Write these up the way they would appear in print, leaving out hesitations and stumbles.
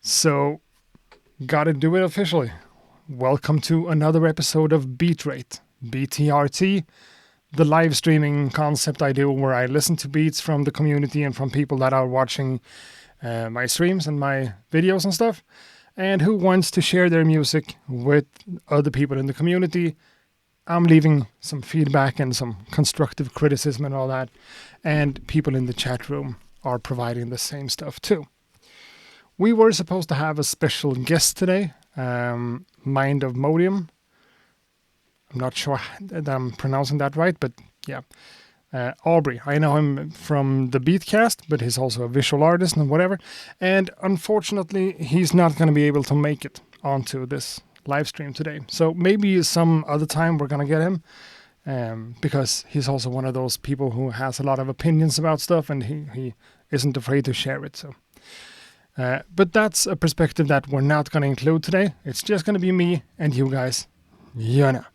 So, gotta do it officially. Welcome to another episode of BTRT, BTRT, the live streaming concept I do where I listen to beats from the community and from people that are watching my streams and my videos and stuff, and who wants to share their music with other people in the community. I'm leaving some feedback and some constructive criticism and all that, and people in the chat room are providing the same stuff too. We were supposed to have a special guest today, Mind of Modium. I'm not sure that I'm pronouncing that right, but yeah. Aubrey, I know him from the Beatcast, but he's also a visual artist and whatever. And unfortunately, he's not going to be able to make it onto this live stream today. So maybe some other time we're going to get him, because he's also one of those people who has a lot of opinions about stuff, and he isn't afraid to share it. So. But that's a perspective that we're not going to include today. It's just going to be me and you guys. You know.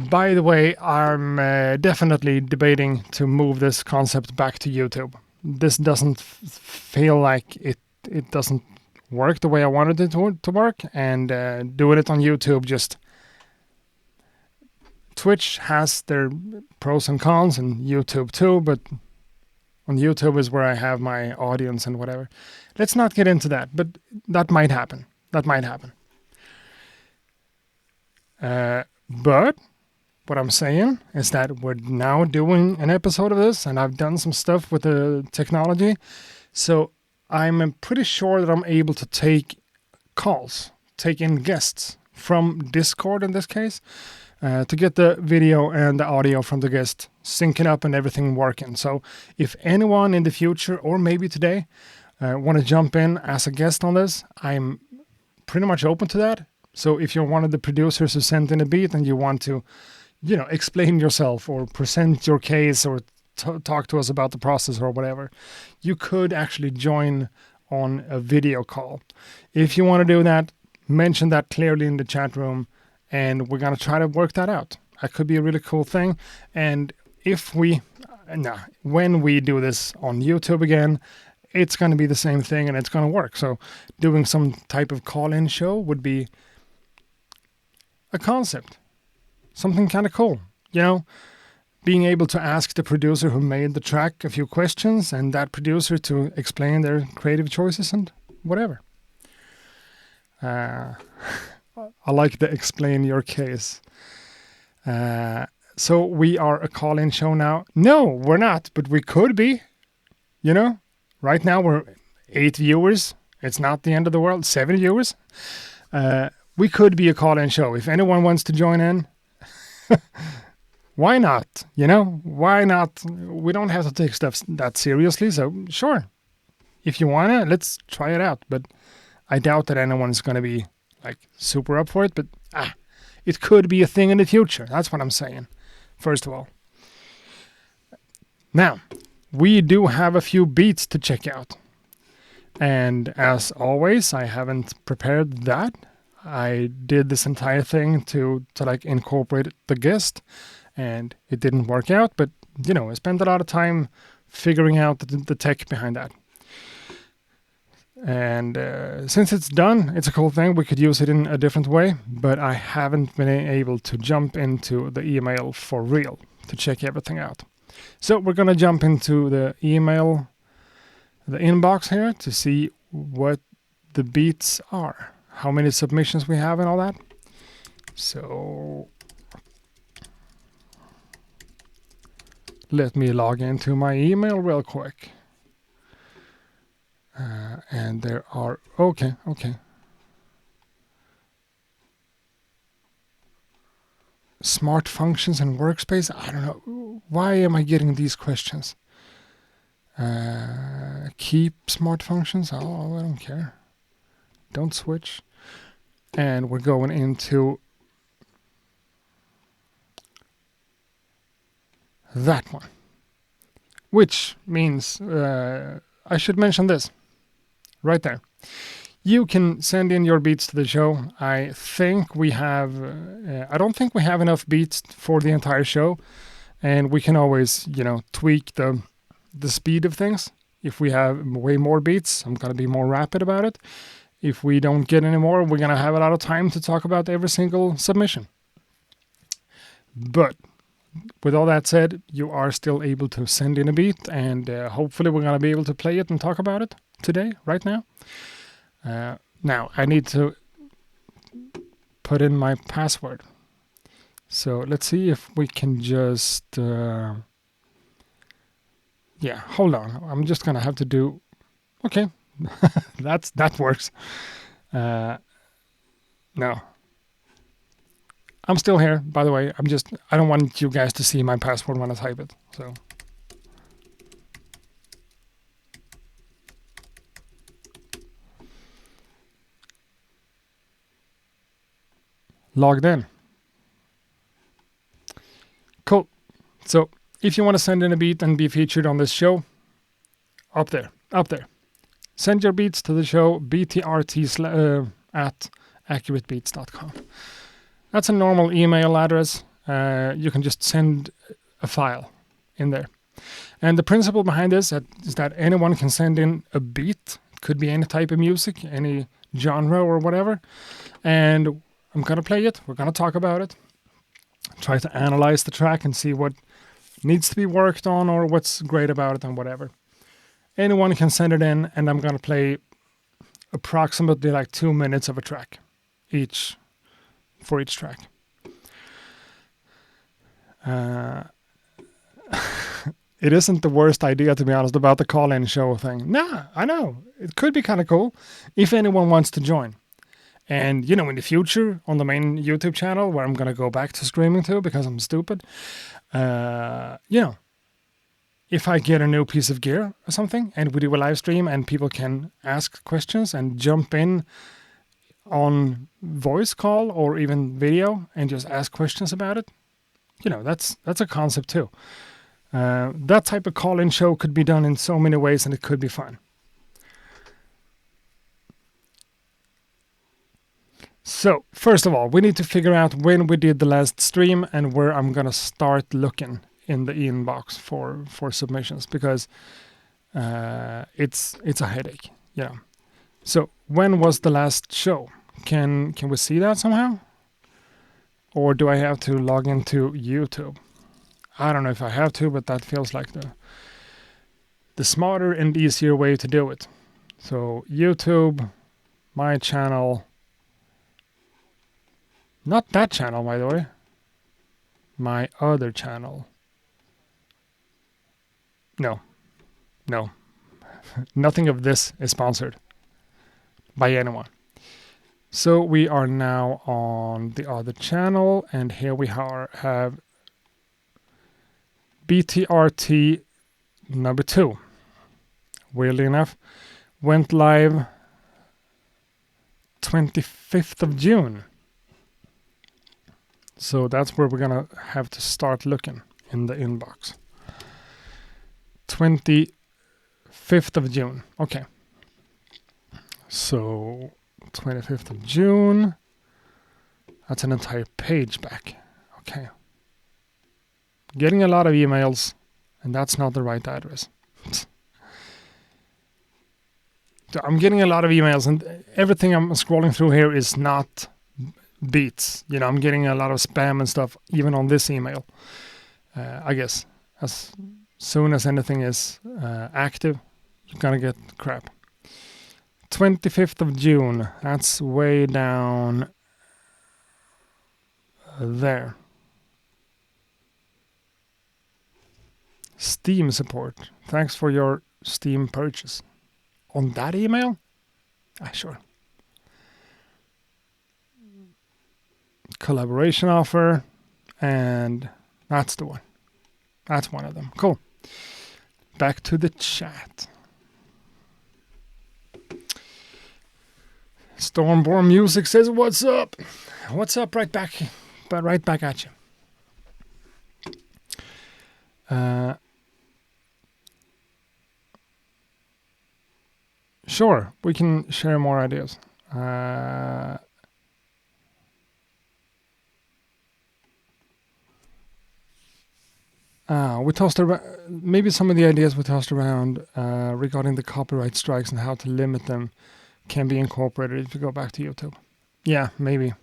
By the way, I'm definitely debating to move this concept back to YouTube. This doesn't feel like it doesn't work the way I wanted it to work, and doing it on YouTube just... Twitch has their pros and cons, and YouTube too, but... On YouTube is where I have my audience and whatever. Let's not get into that, but that might happen. But what I'm saying is that we're now doing an episode of this, and I've done some stuff with the technology. So I'm pretty sure that I'm able to take calls, take in guests from Discord in this case, to get the video and the audio from the guest syncing up and everything working. So if anyone in the future, or maybe today, want to jump in as a guest on this, I'm pretty much open to that. So if you're one of the producers who sent in a beat and you want to, explain yourself or present your case or talk to us about the process or whatever, you could actually join on a video call. If you want to do that, mention that clearly in the chat room, and we're going to try to work that out. That could be a really cool thing. And when we do this on YouTube again, it's going to be the same thing and it's going to work. So doing some type of call-in show would be a concept. Something kind of cool. Being able to ask the producer who made the track a few questions, and that producer to explain their creative choices and whatever. I like the explain your case. So we are a call-in show now. No, we're not, but we could be. Right now we're 8 viewers. It's not the end of the world. 7 viewers. We could be a call-in show. If anyone wants to join in, why not? Why not? We don't have to take stuff that seriously, so sure. If you want to, let's try it out. But I doubt that anyone's going to be super up for it, but it could be a thing in the future. That's what I'm saying, first of all. Now, we do have a few beats to check out. And as always, I haven't prepared that. I did this entire thing to incorporate the guest, and it didn't work out, but, I spent a lot of time figuring out the tech behind that. And since it's done, it's a cool thing. We could use it in a different way, but I haven't been able to jump into the email for real to check everything out. So we're going to jump into the email, the inbox here, to see what the beats are, how many submissions we have and all that. So let me log into my email real quick. And there are... Okay. Smart functions and workspace? I don't know. Why am I getting these questions? Keep smart functions? Oh, I don't care. Don't switch. And we're going into that one. Which means... I should mention this. Right there. You can send in your beats to the show. I think we have... I don't think we have enough beats for the entire show. And we can always, tweak the speed of things. If we have way more beats, I'm going to be more rapid about it. If we don't get any more, we're going to have a lot of time to talk about every single submission. But with all that said, you are still able to send in a beat, and hopefully we're going to be able to play it and talk about it today, right now. Now, I need to put in my password. So let's see if we can just... yeah, hold on. I'm just going to have to do... Okay, that works. No. I'm still here, by the way. I don't want you guys to see my password when I type it. So logged in. Cool. So if you want to send in a beat and be featured on this show, up there. Send your beats to the show, BTRT at accuratebeats.com. That's a normal email address. You can just send a file in there. And the principle behind this is that anyone can send in a beat. It could be any type of music, any genre or whatever. And I'm going to play it. We're going to talk about it. Try to analyze the track and see what needs to be worked on or what's great about it and whatever. Anyone can send it in, and I'm going to play approximately like 2 minutes of a track for each track. It isn't the worst idea, to be honest, about the call-in show thing. Nah, I know. It could be kind of cool if anyone wants to join. And, in the future, on the main YouTube channel, where I'm going to go back to streaming to because I'm stupid, if I get a new piece of gear or something, and we do a live stream and people can ask questions and jump in on voice call or even video and just ask questions about it, that's a concept too. That type of call-in show could be done in so many ways, and it could be fun. So, first of all, we need to figure out when we did the last stream and where I'm going to start looking in the inbox for submissions, because it's a headache. So, when was the last show? Can we see that somehow? Or do I have to log into YouTube? I don't know if I have to, but that feels like the smarter and easier way to do it. So YouTube, my channel, not that channel, by the way, my other channel. No, nothing of this is sponsored by anyone. So we are now on the other channel, and here we have BTRT number 2. Weirdly enough, went live 25th of June. So that's where we're going to have to start looking in the inbox. 25th of June. Okay. So 25th of June. That's an entire page back. Okay. Getting a lot of emails, and that's not the right address. So I'm getting a lot of emails, and everything I'm scrolling through here is not beats. I'm getting a lot of spam and stuff, even on this email. I guess as soon as anything is active, you're gonna get crap. 25th of June, that's way down there. Steam support. Thanks for your Steam purchase. On that email? Sure. Collaboration offer, and that's the one. That's one of them. Cool. Back to the chat. Stormborn Music says, "What's up? What's up?" Right back at you. Sure, we can share more ideas. We tossed around maybe some of the ideas we tossed around regarding the copyright strikes and how to limit them can be incorporated if you go back to YouTube. Yeah, maybe.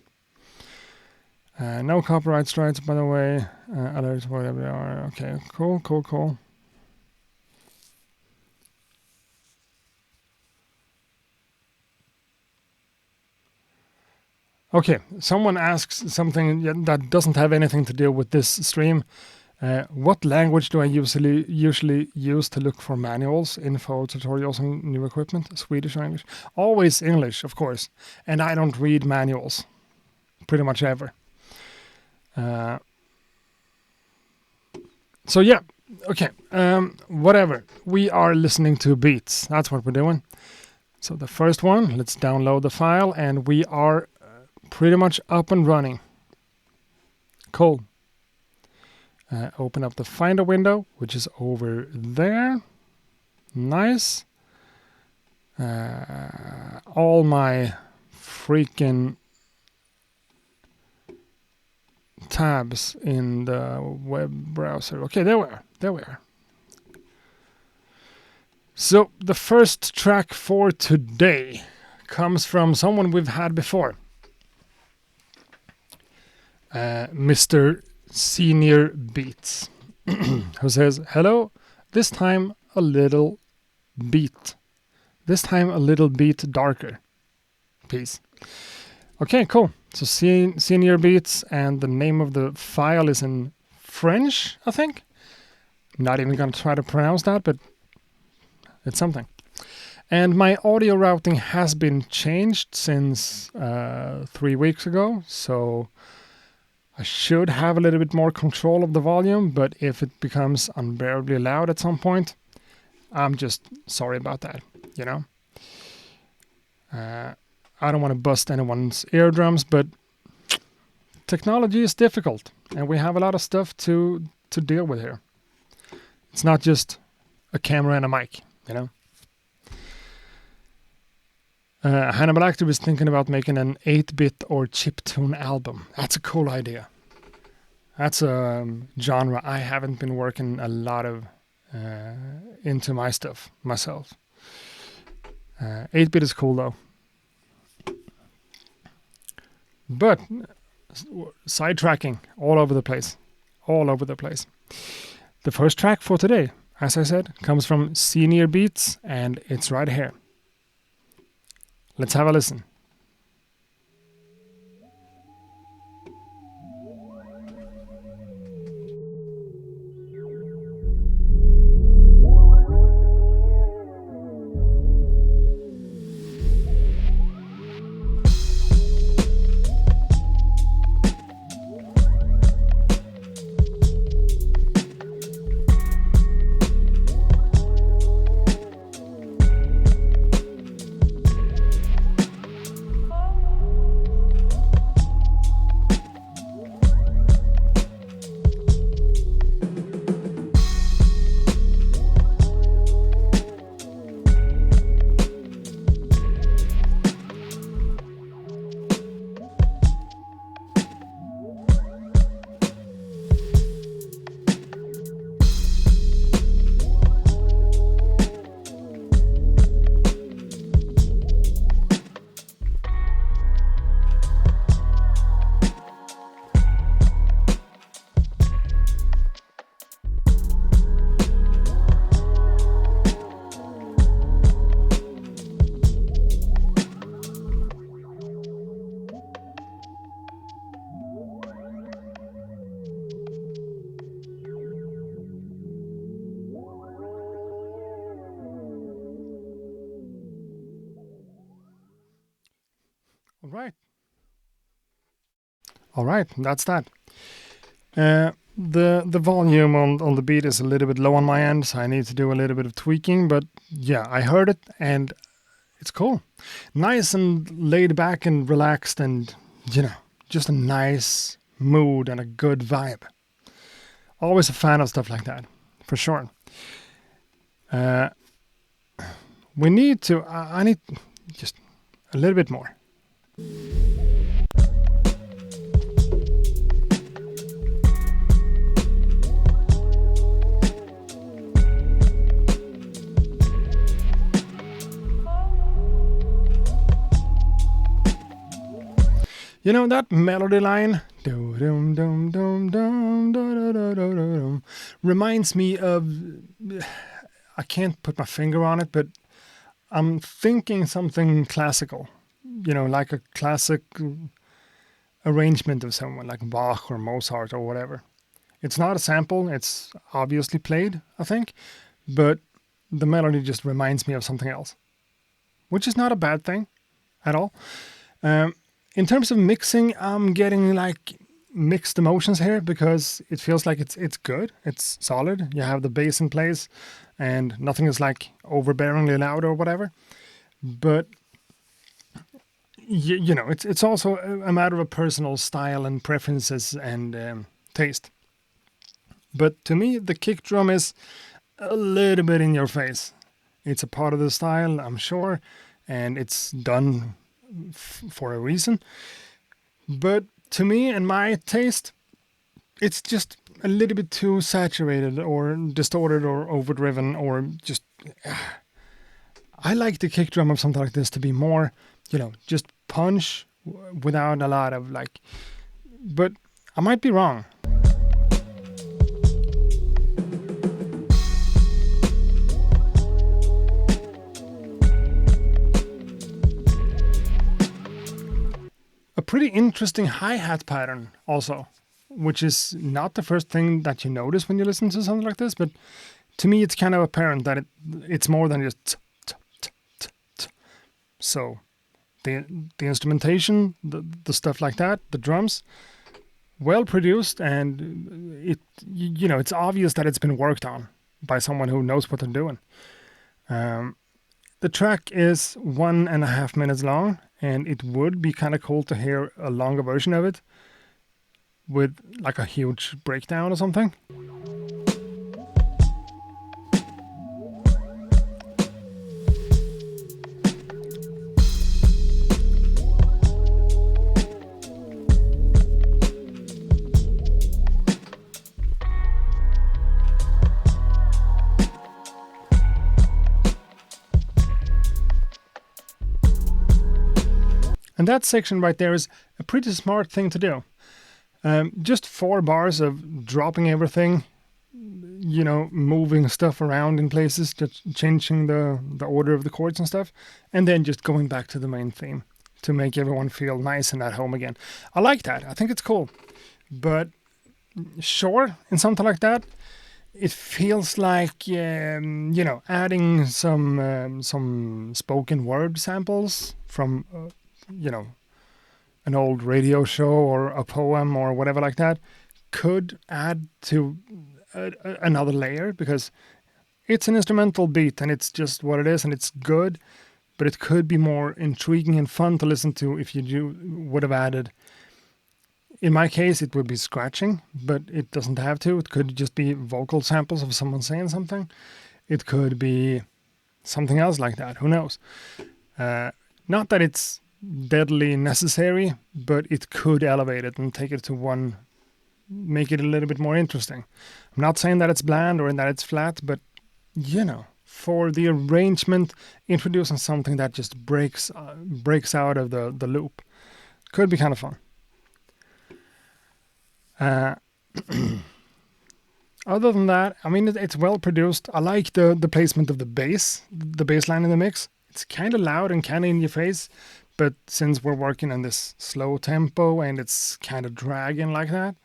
No copyright strikes, by the way. Others, whatever they are. Okay, cool. Okay, someone asks something that doesn't have anything to do with this stream. What language do I usually use to look for manuals, info, tutorials on new equipment? Swedish or English? Always English, of course. And I don't read manuals, pretty much ever. So yeah, okay. Whatever. We are listening to beats. That's what we're doing. So the first one, let's download the file, and we are pretty much up and running. Cool. Open up the Finder window, which is over there. Nice. All my freaking tabs in the web browser. Okay, there we are. So the first track for today comes from someone we've had before. Mr. Senior Beats, who says, hello, this time a little beat. This time a little bit darker. Peace. Okay, cool. So Senior Beats, and the name of the file is in French, I think. I'm not even going to try to pronounce that, but it's something. And my audio routing has been changed since 3 weeks ago, so I should have a little bit more control of the volume, but if it becomes unbearably loud at some point, I'm just sorry about that, you know? I don't want to bust anyone's eardrums, but technology is difficult, and we have a lot of stuff to deal with here. It's not just a camera and a mic, you know? Hannibal Actor is thinking about making an 8-bit or chiptune album. That's a cool idea. That's a genre I haven't been working a lot of into my stuff myself. 8-bit is cool though. But sidetracking all over the place. The first track for today, as I said, comes from Senior Beats, and it's right here. Let's have a listen. All right, that's that. The volume on the beat is a little bit low on my end, so I need to do a little bit of tweaking. But yeah, I heard it and it's cool, nice and laid back and relaxed, and just a nice mood and a good vibe. Always a fan of stuff like that, for sure. We need to. I need just a little bit more. You know that melody line reminds me of, I can't put my finger on it, but I'm thinking something classical, like a classic arrangement of someone like Bach or Mozart or whatever. It's not a sample, it's obviously played, I think, but the melody just reminds me of something else, which is not a bad thing at all. In terms of mixing, I'm getting like mixed emotions here because it feels like it's good, it's solid. You have the bass in place, and nothing is like overbearingly loud or whatever. But it's also a matter of personal style and preferences and taste. But to me, the kick drum is a little bit in your face. It's a part of the style, I'm sure, and it's done for a reason. But to me and my taste, it's just a little bit too saturated or distorted or overdriven or just. I like the kick drum of something like this to be more, just punch without a lot of like. But I might be wrong. A pretty interesting hi-hat pattern also, which is not the first thing that you notice when you listen to something like this, but to me it's kind of apparent that it's more than just t. So the instrumentation, the stuff like that, the drums, well produced, and it's obvious that it's been worked on by someone who knows what they're doing. The track is 1.5 minutes long, and it would be kind of cool to hear a longer version of it with like a huge breakdown or something. And that section right there is a pretty smart thing to do. Just 4 bars of dropping everything, moving stuff around in places, just changing the order of the chords and stuff, and then just going back to the main theme to make everyone feel nice and at home again. I like that. I think it's cool. But sure, in something like that, it feels like adding some spoken word samples from an old radio show or a poem or whatever like that could add to another layer, because it's an instrumental beat and it's just what it is and it's good, but it could be more intriguing and fun to listen to if you would have added. In my case, it would be scratching, but it doesn't have to. It could just be vocal samples of someone saying something. It could be something else like that. Who knows? Not that it's deadly necessary, but it could elevate it and take it to make it a little bit more interesting. I'm not saying that it's bland or that it's flat, but for the arrangement, introducing something that just breaks out of the loop could be kind of fun. Other than that, I mean, it's well produced. I like the placement of the bass line in the mix. It's kind of loud and kind of in your face, but since we're working on this slow tempo and it's kind of dragging like that,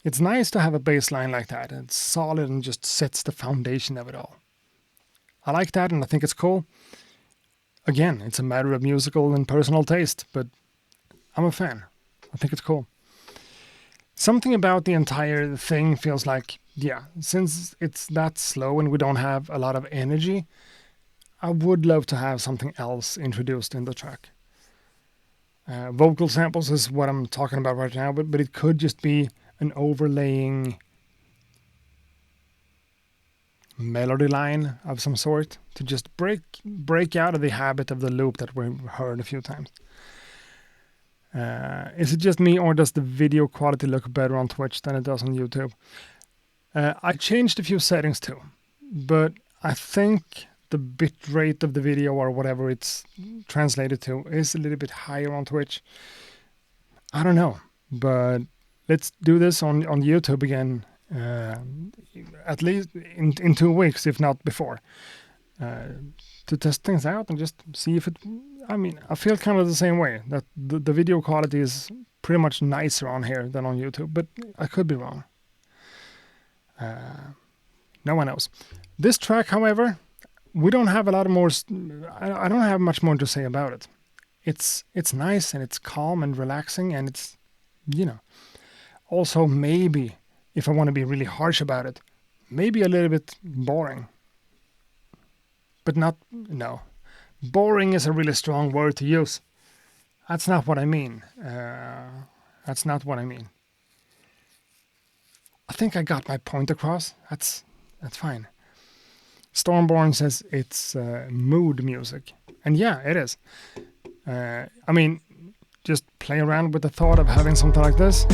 it's nice to have a bass line like that. It's solid and just sets the foundation of it all. I like that, and I think it's cool. Again, it's a matter of musical and personal taste, but I'm a fan. I think it's cool. Something about the entire thing feels like, since it's that slow and we don't have a lot of energy, I would love to have something else introduced in the track. Vocal samples is what I'm talking about right now, but it could just be an overlaying melody line of some sort to just break out of the habit of the loop that we've heard a few times. Is it just me, or does the video quality look better on Twitch than it does on YouTube? I changed a few settings too, but I think the bit rate of the video or whatever it's translated to is a little bit higher on Twitch. I don't know, but let's do this on YouTube again, at least in 2 weeks, if not before, to test things out and just see if it. I mean, I feel kind of the same way, that the video quality is pretty much nicer on here than on YouTube, but I could be wrong. No one knows. This track, however, we don't have a lot of more. I don't have much more to say about it. It's nice and it's calm and relaxing, and it's, also maybe, if I want to be really harsh about it, maybe a little bit boring. But no. Boring is a really strong word to use. That's not what I mean. That's not what I mean. I think I got my point across. That's fine. Stormborn says it's mood music. And yeah, it is. I mean, just play around with the thought of having something like this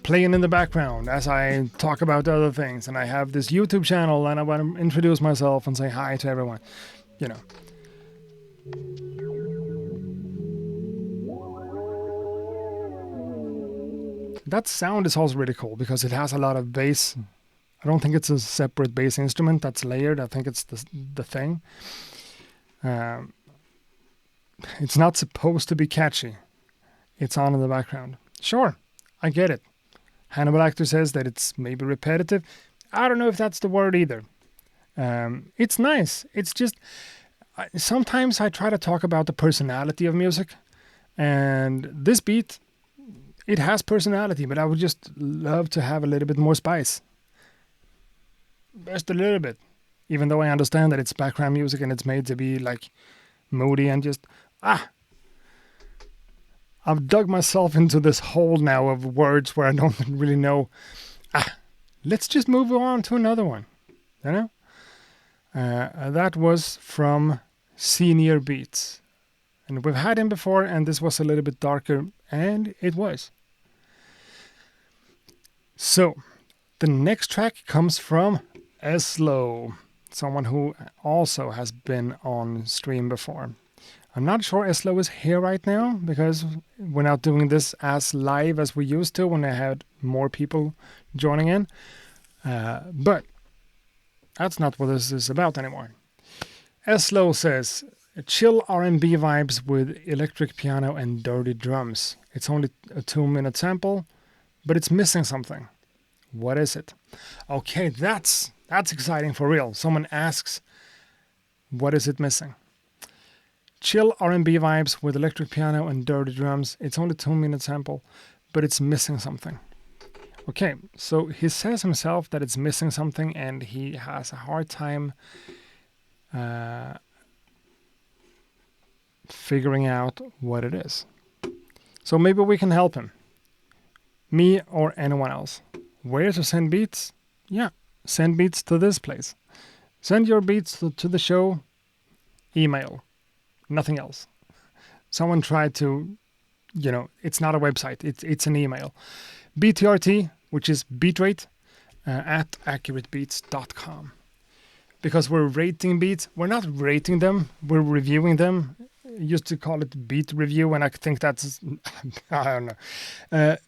playing in the background as I talk about other things, and I have this YouTube channel and I want to introduce myself and say hi to everyone. That sound is also really cool because it has a lot of bass. I don't think it's a separate bass instrument that's layered. I think it's the thing. It's not supposed to be catchy. It's on in the background. Sure, I get it. Hannibal Actor says that it's maybe repetitive. I don't know if that's the word either. It's nice. It's just, sometimes I try to talk about the personality of music. And this beat, it has personality, but I would just love to have a little bit more spice. Just a little bit. Even though I understand that it's background music and it's made to be like moody and just, I've dug myself into this hole now of words where I don't really know. Let's just move on to another one. That was from Senior Beats. And we've had him before, and this was a little bit darker, and it was. So, the next track comes from Eslo, someone who also has been on stream before. I'm not sure Eslo is here right now because we're not doing this as live as we used to when I had more people joining in. But that's not what this is about anymore. Eslo says, chill R&B vibes with electric piano and dirty drums. It's only a 2-minute sample, but it's missing something. What is it? Okay, that's exciting for real. Someone asks, what is it missing? Chill R&B vibes with electric piano and dirty drums. It's only a 2-minute sample, but it's missing something. Okay, so he says himself that it's missing something and he has a hard time figuring out what it is. So maybe we can help him. Me or anyone else. Where to send beats? Yeah, send beats to this place. Send your beats to the show. Email. Nothing else. Someone tried to, it's not a website. It's an email. BTRT, which is bitrate, at accuratebeats.com. Because we're rating beats. We're not rating them. We're reviewing them. Used to call it beat review, and I think that's, I don't know.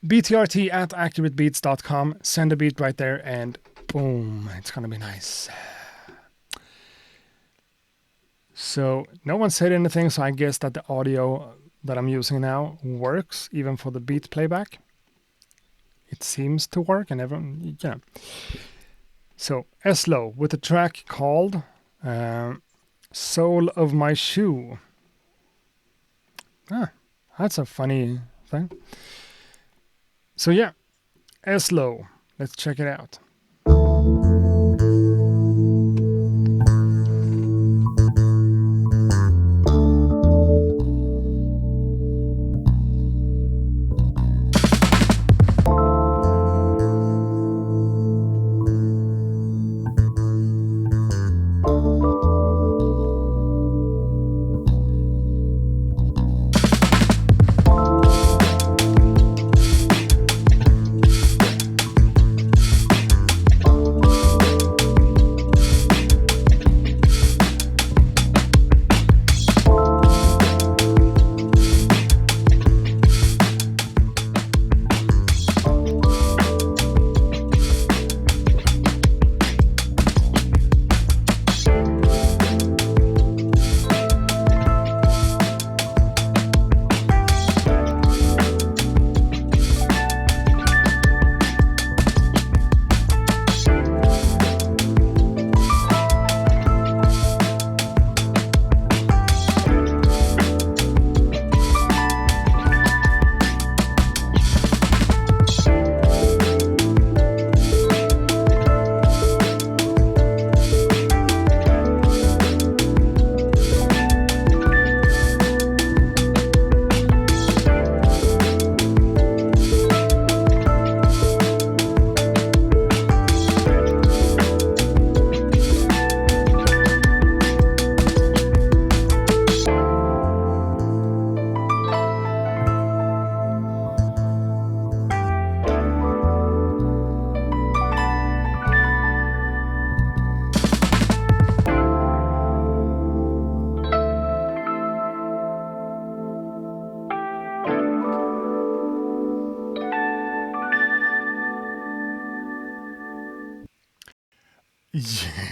BTRT at accuratebeats.com. Send a beat right there, and boom, it's going to be nice. So no one said anything, so I guess that the audio that I'm using now works, even for the beat playback. It seems to work, and everyone, So Eslo with a track called Soul of My Shoe. That's a funny thing. So yeah, Eslo. Let's check it out.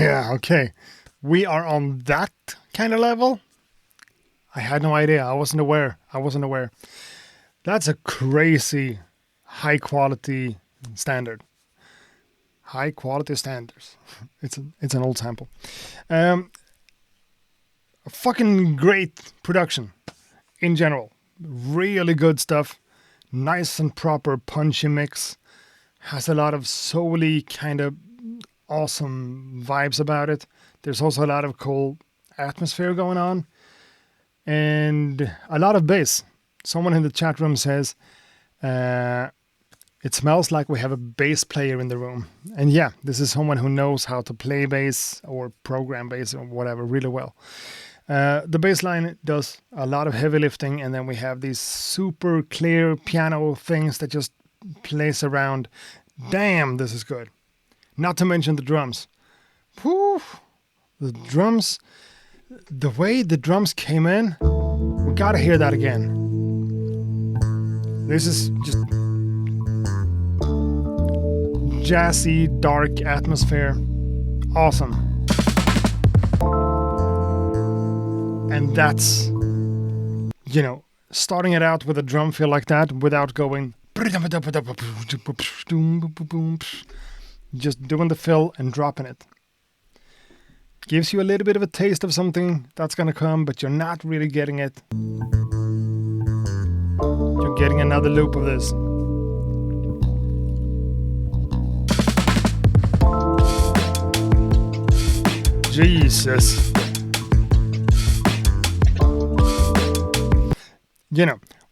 Yeah, okay. We are on that kind of level? I had no idea. I wasn't aware. That's a crazy high quality standard. High quality standards. It's an old sample. Um, Fucking great production in general. Really good stuff. Nice and proper punchy mix. Has a lot of soul-y kind of awesome vibes about it. There's also a lot of cool atmosphere going on. And a lot of bass. Someone in the chat room says, it smells like we have a bass player in the room. And yeah, this is someone who knows how to play bass or program bass or whatever really well. The bass line does a lot of heavy lifting, and then we have these super clear piano things that just plays around. Damn, this is good. Not to mention the drums. Whew, the drums, the way the drums came in, we gotta hear that again. This is just jazzy, dark atmosphere. Awesome. And that's, starting it out with a drum feel like that without going just doing the fill and dropping it. Gives you a little bit of a taste of something that's gonna come, but you're not really getting it. You're getting another loop of this. Jesus.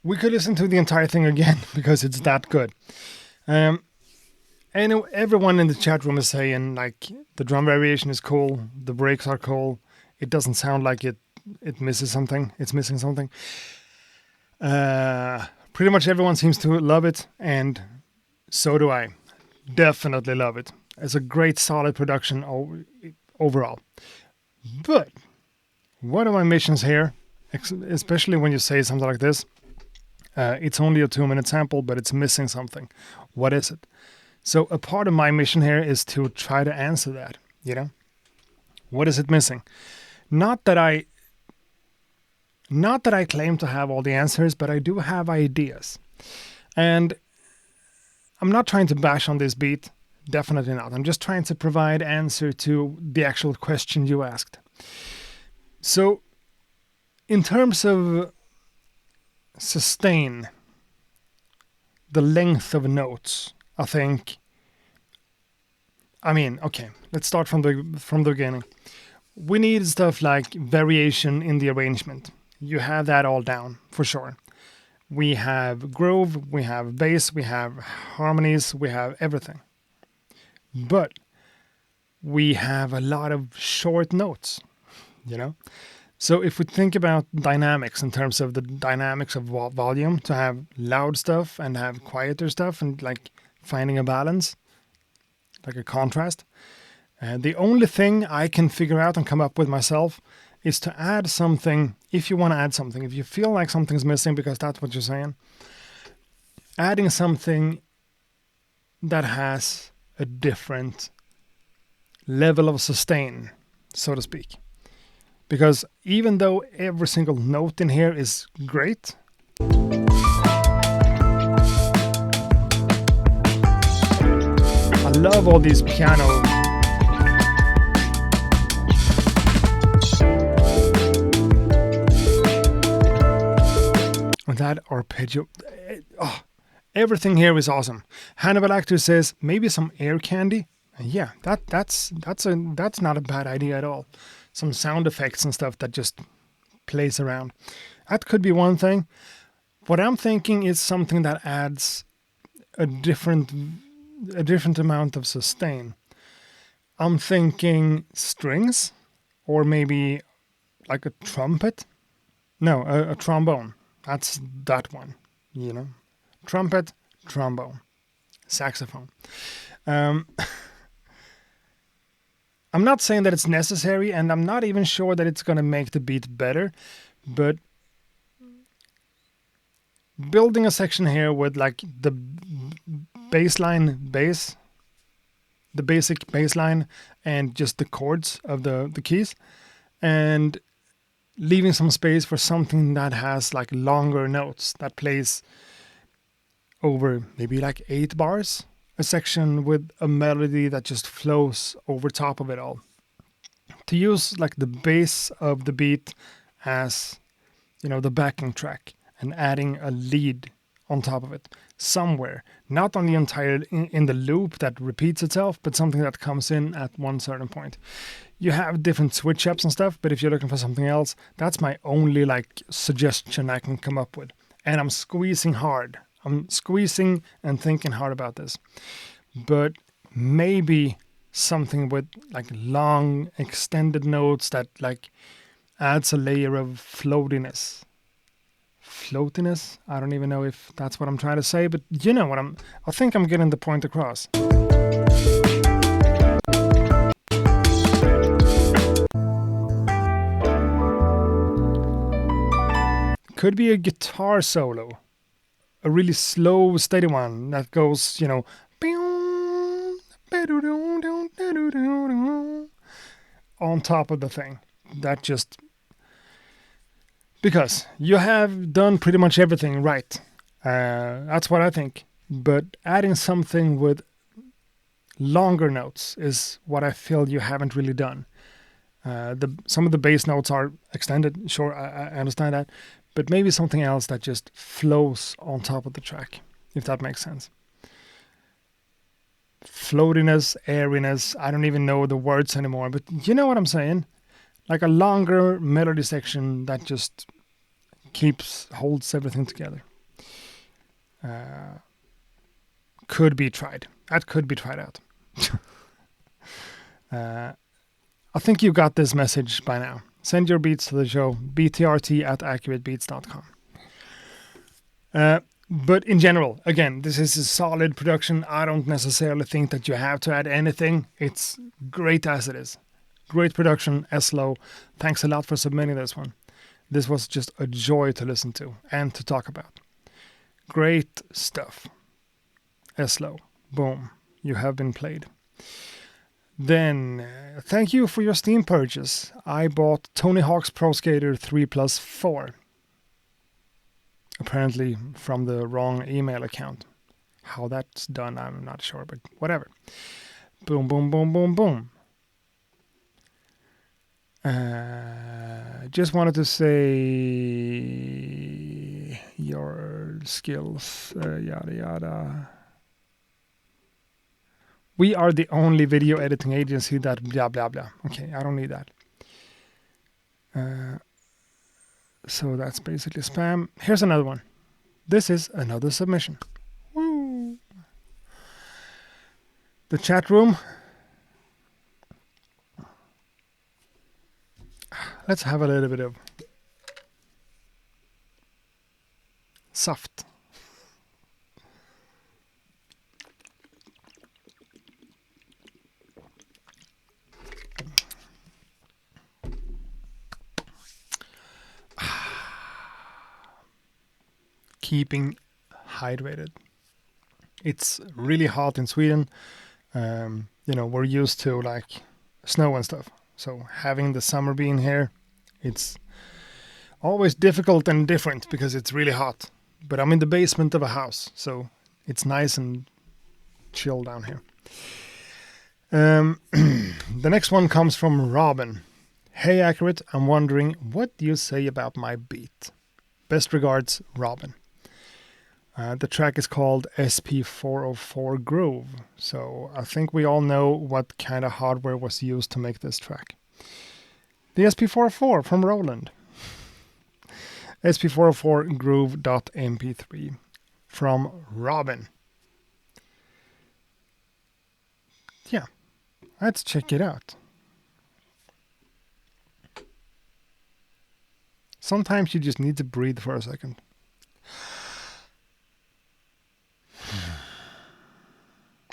We could listen to the entire thing again because it's that good. And everyone in the chat room is saying, like, the drum variation is cool, the breaks are cool, it doesn't sound like it misses something, it's missing something. Pretty much everyone seems to love it, and so do I. Definitely love it. It's a great, solid production overall. But one of my missions here, especially when you say something like this, it's only a 2-minute sample, but it's missing something. What is it? So a part of my mission here is to try to answer that, What is it missing? Not that I claim to have all the answers, but I do have ideas. And I'm not trying to bash on this beat. Definitely not. I'm just trying to provide answer to the actual question you asked. So, in terms of sustain, the length of notes, I think. Okay, let's start from the beginning. We need stuff like variation in the arrangement. You have that all down for sure. We have groove, we have bass, we have harmonies, we have everything. But we have a lot of short notes, So if we think about dynamics in terms of the dynamics of volume, to have loud stuff and have quieter stuff and like finding a balance, like a contrast, the only thing I can figure out and come up with myself is to add something. If you want to add something, if you feel like something's missing because that's what you're saying, adding something that has a different level of sustain, so to speak. Because even though every single note in here is great, I love all these piano. And that arpeggio. Everything here is awesome. Hannibal Actor says maybe some air candy. Yeah, that's not a bad idea at all. Some sound effects and stuff that just plays around. That could be one thing. What I'm thinking is something that adds a different amount of sustain. I'm thinking strings, or maybe like a trumpet. No, a trombone. That's that one, Trumpet, trombone, saxophone. I'm not saying that it's necessary, and I'm not even sure that it's going to make the beat better, but building a section here with like the baseline bass the basic bass line and just the chords of the keys, and leaving some space for something that has like longer notes that plays over maybe like 8 bars, a section with a melody that just flows over top of it all. To use like the bass of the beat as, the backing track, and adding a lead on top of it somewhere, not on the entire in the loop that repeats itself, but something that comes in at one certain point. You have different switch ups and stuff, but if you're looking for something else, that's my only like suggestion I can come up with. And I'm squeezing hard. I'm squeezing and thinking hard about this. But maybe something with like long extended notes that like adds a layer of floatiness. I don't even know if that's what I'm trying to say, but you know what I think I'm getting the point across. Could be a guitar solo, a really slow, steady one that goes, on top of the thing. That just... Because you have done pretty much everything right. That's what I think. But adding something with longer notes is what I feel you haven't really done. Some of the bass notes are extended. Sure, I understand that. But maybe something else that just flows on top of the track, if that makes sense. Floatiness, airiness, I don't even know the words anymore, but you know what I'm saying? Like a longer melody section that just holds everything together. Could be tried. That could be tried out. I think you got this message by now. Send your beats to the show, btrt@accuratebeats.com. But in general, again, this is a solid production. I don't necessarily think that you have to add anything. It's great as it is. Great production, Eslo. Thanks a lot for submitting this one. This was just a joy to listen to and to talk about. Great stuff. Eslo. Boom. You have been played. Then, thank you for your Steam purchase. I bought Tony Hawk's Pro Skater 3+4. Apparently from the wrong email account. How that's done, I'm not sure, but whatever. Boom, boom, boom, boom, boom. Just wanted to say your skills, yada yada. We are the only video editing agency that blah blah blah. Okay, I don't need that. So that's basically spam. Here's another one. This is another submission. Woo! The chat room. Let's have a little bit of soft. Keeping hydrated. It's really hot in Sweden. We're used to like snow and stuff. So having the summer being here, it's always difficult and different because it's really hot. But I'm in the basement of a house, so it's nice and chill down here. The next one comes from Robin. Hey Accurate, I'm wondering, what do you say about my beat? Best regards, Robin. The track is called SP404 Groove, so I think we all know what kind of hardware was used to make this track. The SP404 from Roland. SP404 Groove.mp3 from Robin. Yeah, let's check it out. Sometimes you just need to breathe for a second.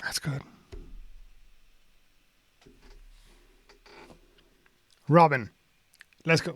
That's good. Robin, let's go.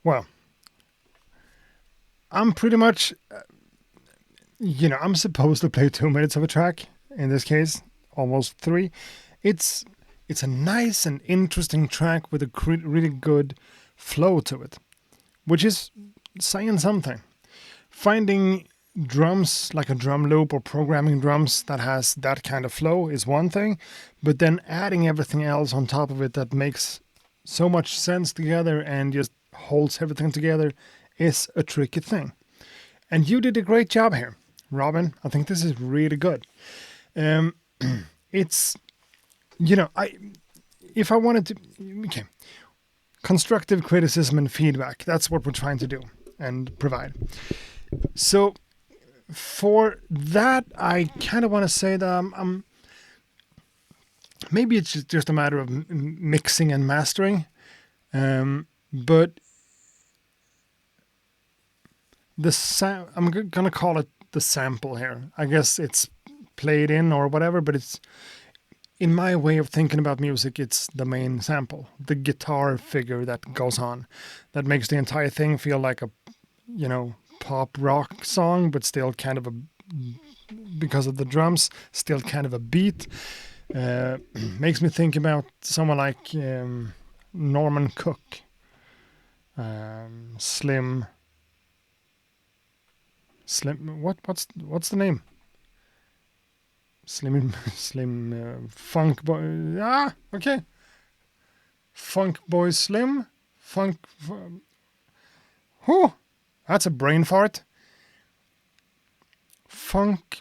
Well, I'm pretty much, I'm supposed to play 2 minutes of a track. In this case, almost three. It's it's a nice and interesting track with a really good flow to it, which is saying something. Finding drums like a drum loop or programming drums that has that kind of flow is one thing, but then adding everything else on top of it that makes so much sense together and just holds everything together is a tricky thing. And you did a great job here, Robin. I think this is really good. Um, it's I if I wanted to, okay, constructive criticism and feedback. That's what we're trying to do and provide. So for that, I kind of want to say that maybe it's just a matter of mixing and mastering, but I'm gonna call it the sample here. I guess it's played in or whatever, but it's in my way of thinking about music, it's the main sample, the guitar figure that goes on, that makes the entire thing feel like a, pop rock song, but still kind of because of the drums, still kind of a beat. Makes me think about someone like Norman Cook, Slim. What's the name? Slim Funk Boy. Okay. Funk Boy Slim. Whew, that's a brain fart. Funk.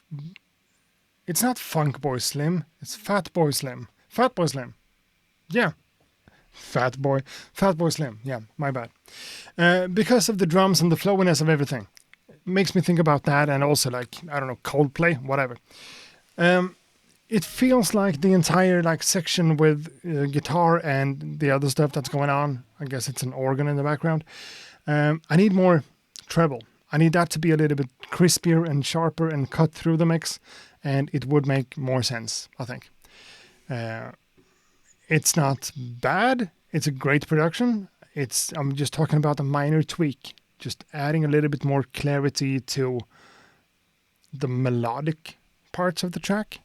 It's not Funk Boy Slim. It's Fat Boy Slim. Fat Boy Slim. Yeah. Fat Boy Slim. Yeah, my bad. Because of the drums and the flowiness of everything. Makes me think about that, and also Coldplay, whatever. It feels like the entire section with guitar and the other stuff that's going on. I guess it's an organ in the background. I need more treble. I need that to be a little bit crispier and sharper and cut through the mix, and it would make more sense, I think. It's not bad. It's a great production. I'm just talking about a minor tweak, just adding a little bit more clarity to the melodic parts of the track.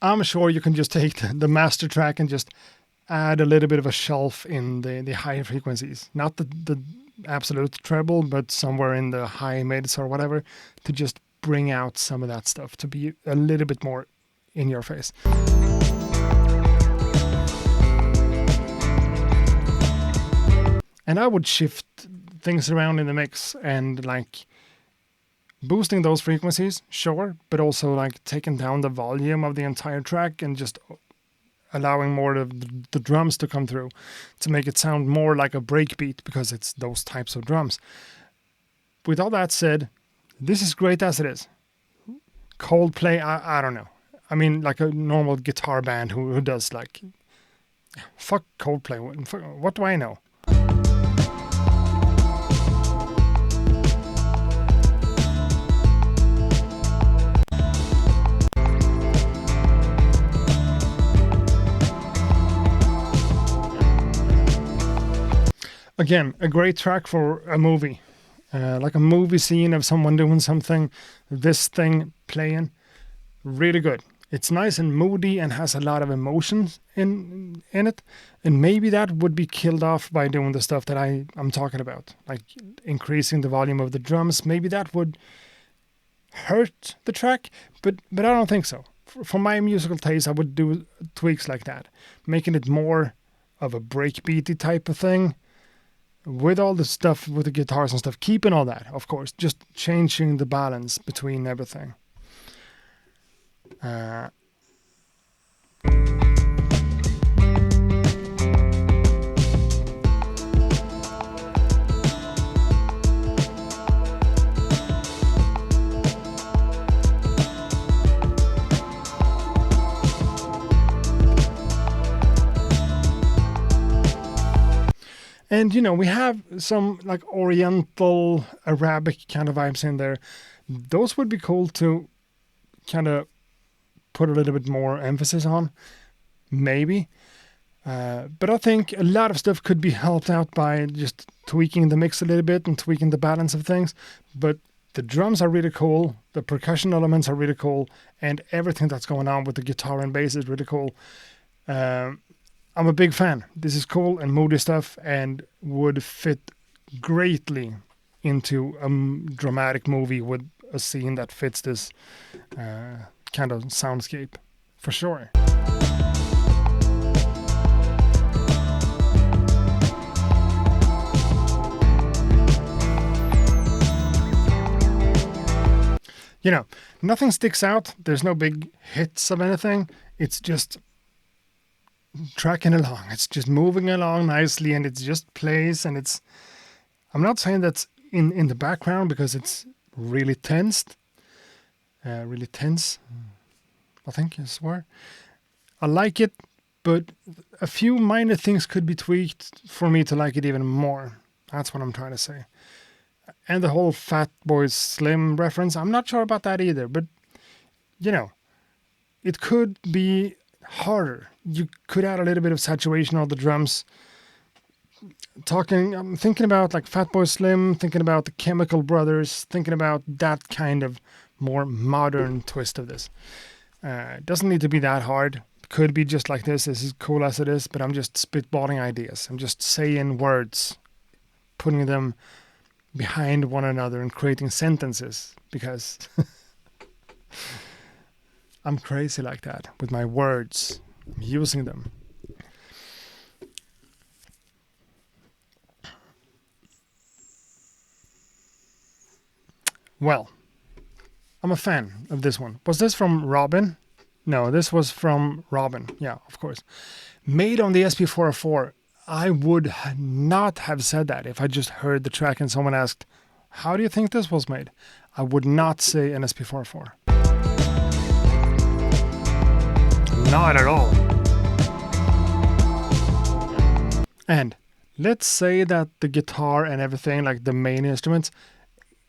I'm sure you can just take the master track and just add a little bit of a shelf in the higher frequencies. Not the absolute treble, but somewhere in the high mids or whatever, to just bring out some of that stuff, to be a little bit more in your face. And I would shift things around in the mix and boosting those frequencies, sure, but also taking down the volume of the entire track and just allowing more of the drums to come through to make it sound more like a breakbeat, because it's those types of drums. With all that said, this is great as it is. Coldplay, I don't know. I mean, like a normal guitar band who does fuck Coldplay. What do I know? Again, a great track for a movie. Like a movie scene of someone doing something, this thing playing. Really good. It's nice and moody and has a lot of emotions in it. And maybe that would be killed off by doing the stuff that I'm talking about. Like increasing the volume of the drums. Maybe that would hurt the track, but I don't think so. For my musical taste, I would do tweaks like that. Making it more of a breakbeaty type of thing. With all the stuff with the guitars and stuff, keeping all that, of course, just changing the balance between everything. And, we have some Oriental, Arabic kind of vibes in there. Those would be cool to kind of put a little bit more emphasis on. maybe. But I think a lot of stuff could be helped out by just tweaking the mix a little bit and tweaking the balance of things. But the drums are really cool, the percussion elements are really cool, and everything that's going on with the guitar and bass is really cool. I'm a big fan. This is cool and moody stuff and would fit greatly into a dramatic movie with a scene that fits this kind of soundscape, for sure. You know, nothing sticks out. There's no big hits of anything. It's just tracking along. It's just moving along nicely, and it just plays. And it's, I'm not saying that's in the background because it's really tensed. Really tense, I think is the word. I like it, but a few minor things could be tweaked for me to like it even more. That's what I'm trying to say. And the whole Fat Boy Slim reference, I'm not sure about that either, but, you know, it could be harder. You could add a little bit of saturation on the drums. I'm thinking about like Fatboy Slim, thinking about the Chemical Brothers, thinking about that kind of more modern twist of this. It doesn't need to be that hard. Could be just like this. This is cool as it is, but I'm just spitballing ideas. I'm just saying words, putting them behind one another and creating sentences because I'm crazy like that with my words. I'm using them. Well, I'm a fan of this one. Was this from Robin? No, this was from Robin. Yeah, of course. Made on the SP404. I would not have said that if I just heard the track and someone asked, how do you think this was made? I would not say an SP404. Not at all. And let's say that the guitar and everything, like the main instruments,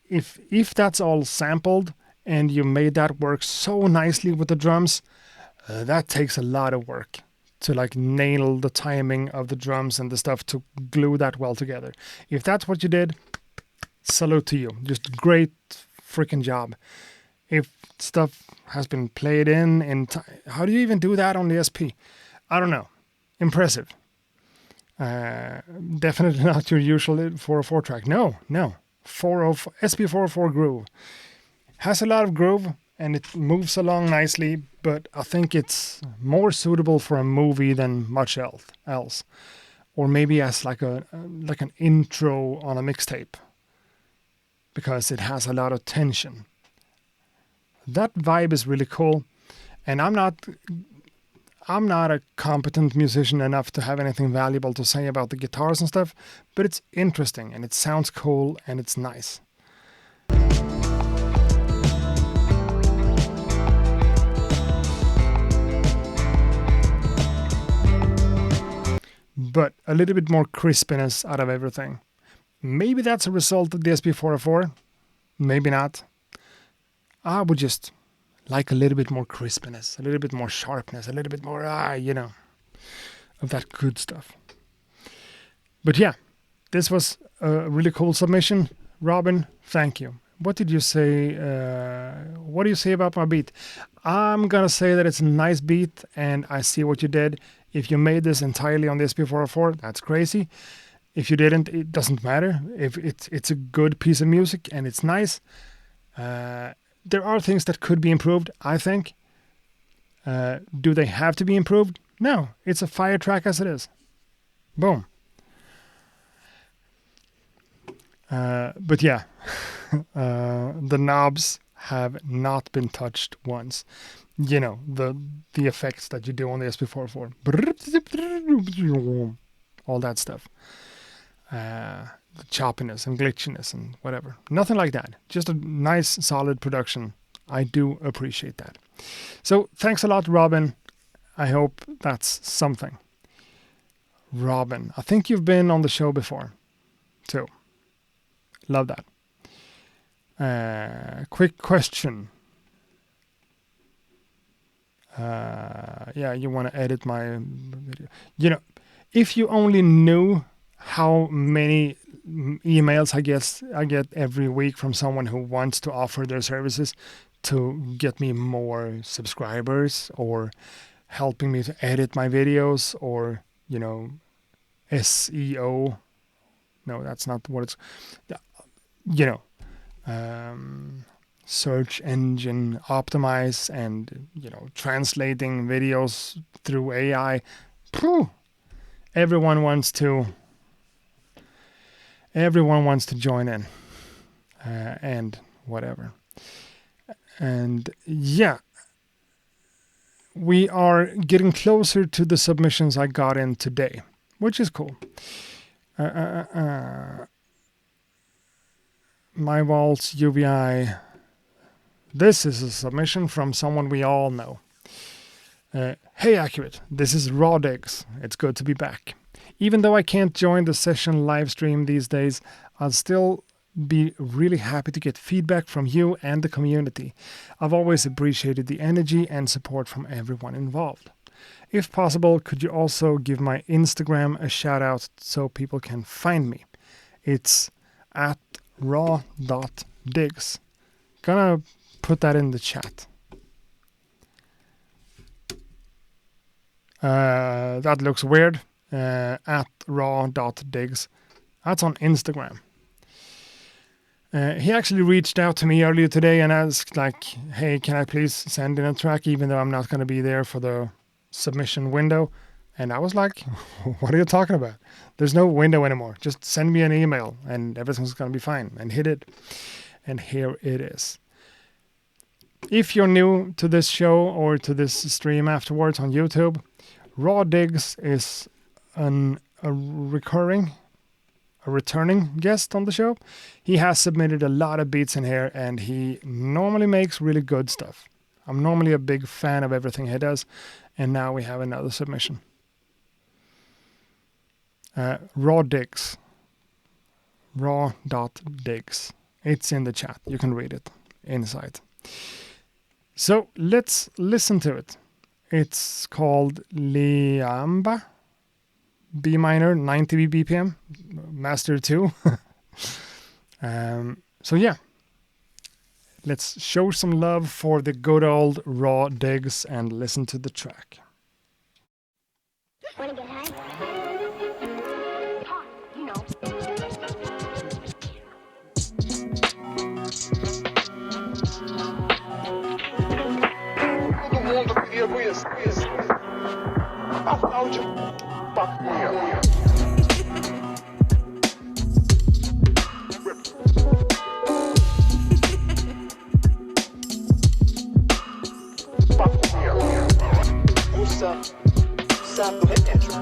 if that's all sampled and you made that work so nicely with the drums, that takes a lot of work to like nail the timing of the drums and the stuff to glue that well together. If that's what you did, salute to you. Just great freaking job. If stuff has been played how do you even do that on the SP? I don't know. Impressive. Definitely not your usual 404 track. No. SP404 groove. Has a lot of groove and it moves along nicely, but I think it's more suitable for a movie than much else. Or maybe as like an intro on a mixtape, because it has a lot of tension. That vibe is really cool, and I'm not a competent musician enough to have anything valuable to say about the guitars and stuff, but it's interesting and it sounds cool and it's nice. But a little bit more crispiness out of everything. Maybe that's a result of the SP404. Maybe not. I would just like a little bit more crispiness, a little bit more sharpness, a little bit more, of that good stuff. But yeah, this was a really cool submission. Robin, thank you. What did you say? What do you say about my beat? I'm going to say that it's a nice beat, and I see what you did. If you made this entirely on the SP404, that's crazy. If you didn't, it doesn't matter. If it's a good piece of music and it's nice. There are things that could be improved, I think. Do they have to be improved? No, it's a fire track as it is. Boom. But yeah, the knobs have not been touched once. You know, the effects that you do on the SP404. All that stuff. The choppiness and glitchiness and whatever. Nothing like that. Just a nice, solid production. I do appreciate that. So thanks a lot, Robin. I hope that's something. Robin, I think you've been on the show before, too. Love that. Quick question. Yeah, you want to edit my video. You know, if you only knew how many emails I get every week from someone who wants to offer their services to get me more subscribers or helping me to edit my videos or, you know, SEO. No, that's not what it's, you know, search engine optimize and, you know, translating videos through AI. Phew, everyone wants to join in and whatever. And yeah, we are getting closer to the submissions I got in today, which is cool. My Waltz UVI. This is a submission from someone we all know. Hey Accurate, this is Raw Digs. It's good to be back. Even though I can't join the session live stream these days, I'll still be really happy to get feedback from you and the community. I've always appreciated the energy and support from everyone involved. If possible, could you also give my Instagram a shout out so people can find me? It's at raw.digs. Gonna put that in the chat. That looks weird. At raw.digs. That's on Instagram. He actually reached out to me earlier today and asked, like, hey, can I please send in a track even though I'm not going to be there for the submission window? And I was like, what are you talking about? There's no window anymore. Just send me an email and everything's going to be fine. And hit it. And here it is. If you're new to this show or to this stream afterwards on YouTube, Raw Digs is a returning guest on the show. He has submitted a lot of beats in here and he normally makes really good stuff. I'm normally a big fan of everything he does, and now we have another submission. Raw Digs. Raw.digs. It's in the chat. You can read it inside. So let's listen to it. It's called Liamba. B minor, 90 BPM, master 2. So yeah, let's show some love for the good old Raw Digs and listen to the track. Wanna get high? You know. Todo mundo queria conhecer. Afinal de papunha. Papunha. Sapo remédio.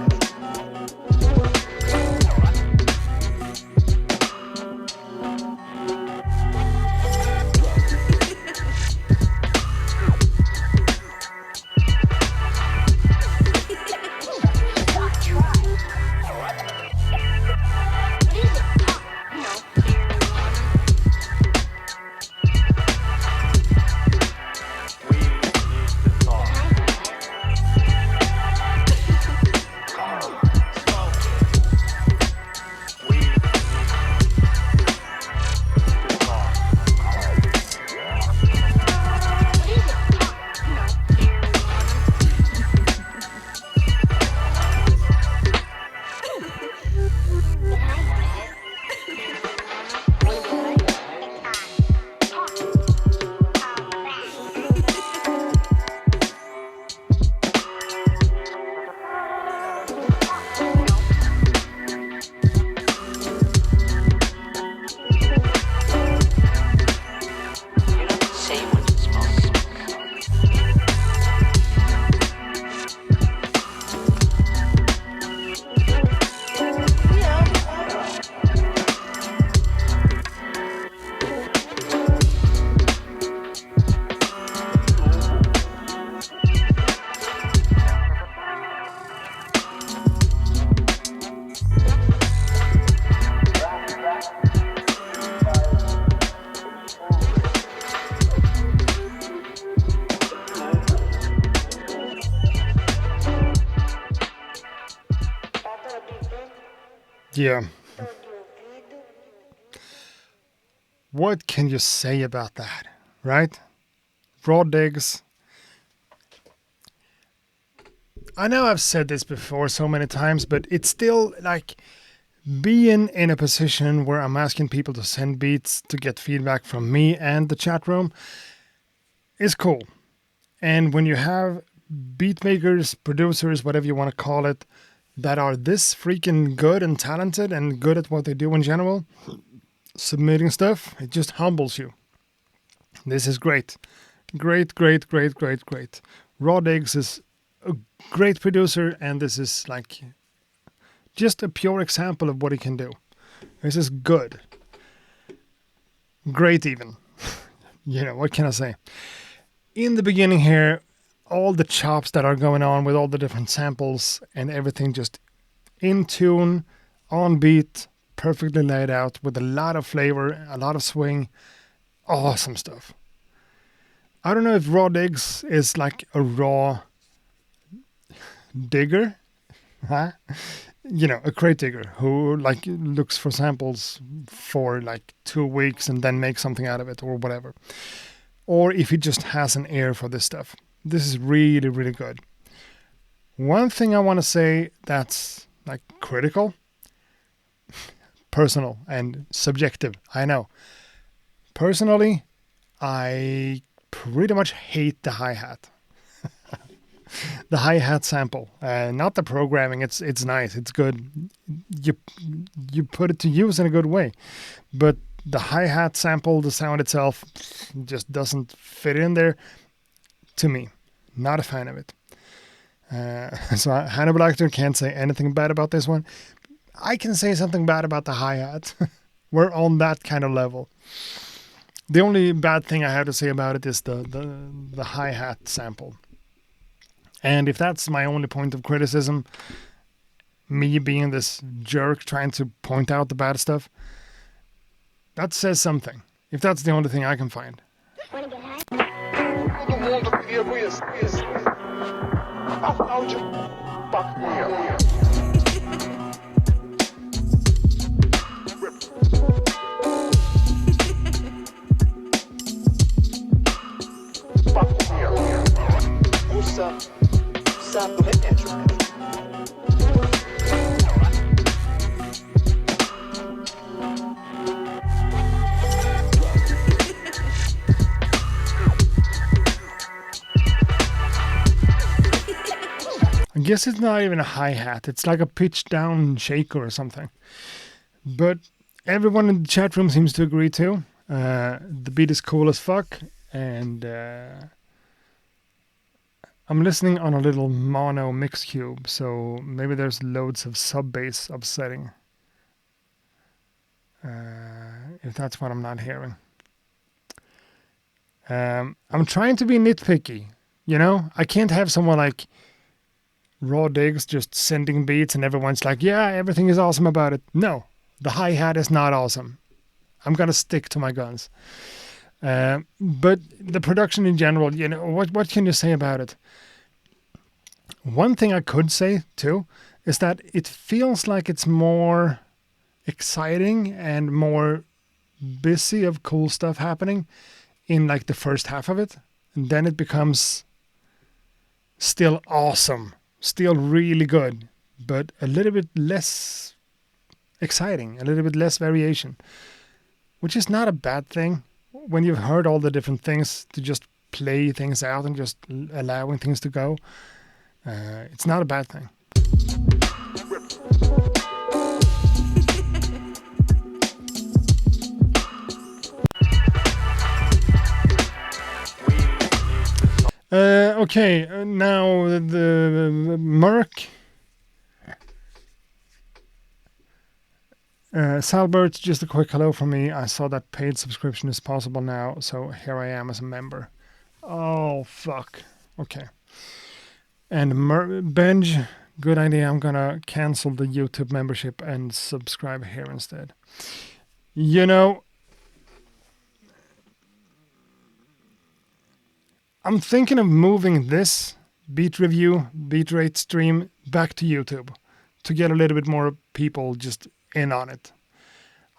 Yeah. What can you say about that, right? Raw digs. I know I've said this before so many times, but it's still like being in a position where I'm asking people to send beats to get feedback from me and the chat room is cool. And when you have beat makers, producers, whatever you want to call it, that are this freaking good and talented and good at what they do in general, submitting stuff, it just humbles you. This is great. Great, great, great, great, great. Raw Diggs is a great producer, and this is like just a pure example of what he can do. This is good. Great, even. What can I say? In the beginning here, all the chops that are going on with all the different samples and everything just in tune, on beat, perfectly laid out with a lot of flavor, a lot of swing. Awesome stuff. I don't know if Raw Diggs is like a raw digger, huh? A crate digger who like looks for samples for like 2 weeks and then makes something out of it or whatever. Or if he just has an ear for this stuff. This is really, really good. One thing I want to say that's like critical, personal and subjective, I know. Personally, I pretty much hate the hi-hat. The hi-hat sample, not the programming. It's nice, it's good. You put it to use in a good way, but the hi-hat sample, the sound itself, just doesn't fit in there to me. Not a fan of it. So Hannibal Lecter can't say anything bad about this one. I can say something bad about the hi-hat. We're on that kind of level. The only bad thing I have to say about it is the hi-hat sample. And if that's my only point of criticism, me being this jerk trying to point out the bad stuff, that says something. If that's the only thing I can find. Todo mundo queria conhecer afinal de maconha. Maconha. Sapo remédio. I guess it's not even a hi-hat. It's like a pitch down shaker or something. But everyone in the chat room seems to agree too. The beat is cool as fuck. And I'm listening on a little mono mix cube. So maybe there's loads of sub bass offsetting. If that's what I'm not hearing. I'm trying to be nitpicky. I can't have someone like Raw Diggs just sending beats and everyone's like, yeah, everything is awesome about it. No, the hi-hat is not awesome. I'm going to stick to my guns. But the production in general, what can you say about it? One thing I could say too is that it feels like it's more exciting and more busy of cool stuff happening in like the first half of it. And then it becomes still awesome. Still really good, but a little bit less exciting, a little bit less variation, which is not a bad thing when you've heard all the different things to just play things out and just allowing things to go. It's not a bad thing. Okay, now the Merc. Salbert, just a quick hello from me. I saw that paid subscription is possible now, so here I am as a member. Oh, fuck. Okay. And Benj, good idea. I'm gonna cancel the YouTube membership and subscribe here instead. I'm thinking of moving this beat review, beat rate stream back to YouTube to get a little bit more people just in on it.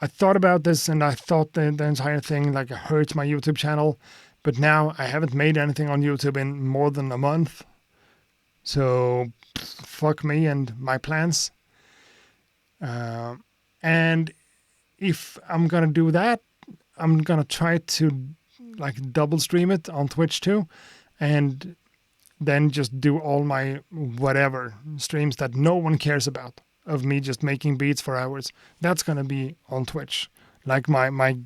I thought about this and I thought the entire thing like hurts my YouTube channel, but now I haven't made anything on YouTube in more than a month. So fuck me and my plans. And if I'm gonna do that, I'm gonna try to like double stream it on Twitch too, and then just do all my whatever streams that no one cares about of me just making beats for hours. That's gonna be on Twitch, like my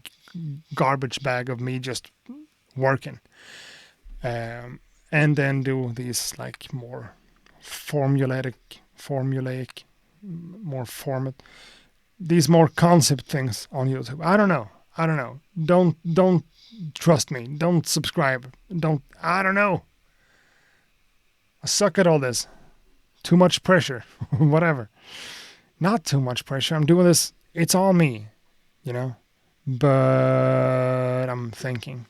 garbage bag of me just working, and then do these like more formulaic, more format, these more concept things on YouTube. I don't know. Don't trust me. Don't subscribe. I don't know. I suck at all this. Too much pressure. Whatever. Not too much pressure. I'm doing this. It's all me, you know? But I'm thinking.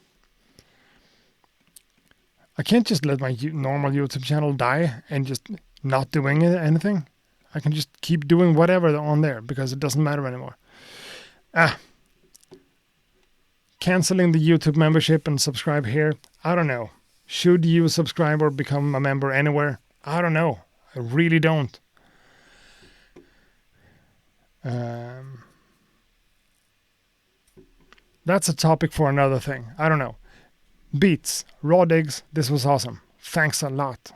I can't just let my normal YouTube channel die and just not doing anything. I can just keep doing whatever on there because it doesn't matter anymore. Canceling the YouTube membership and subscribe here. I don't know. Should you subscribe or become a member anywhere? I don't know. I really don't. That's a topic for another thing. I don't know. Beats, raw digs. This was awesome. Thanks a lot.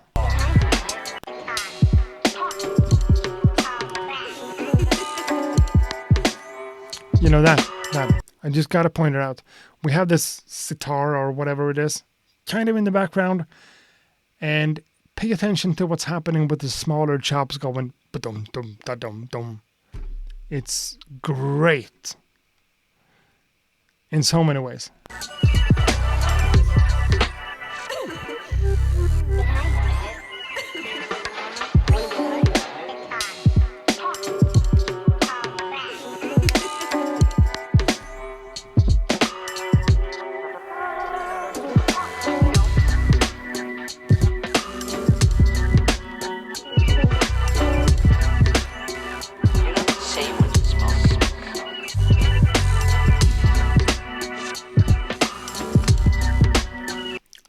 You know that. I just gotta point it out. We have this sitar or whatever it is, kind of in the background, and pay attention to what's happening with the smaller chops going ba-dum dum da dum dum. It's great in so many ways.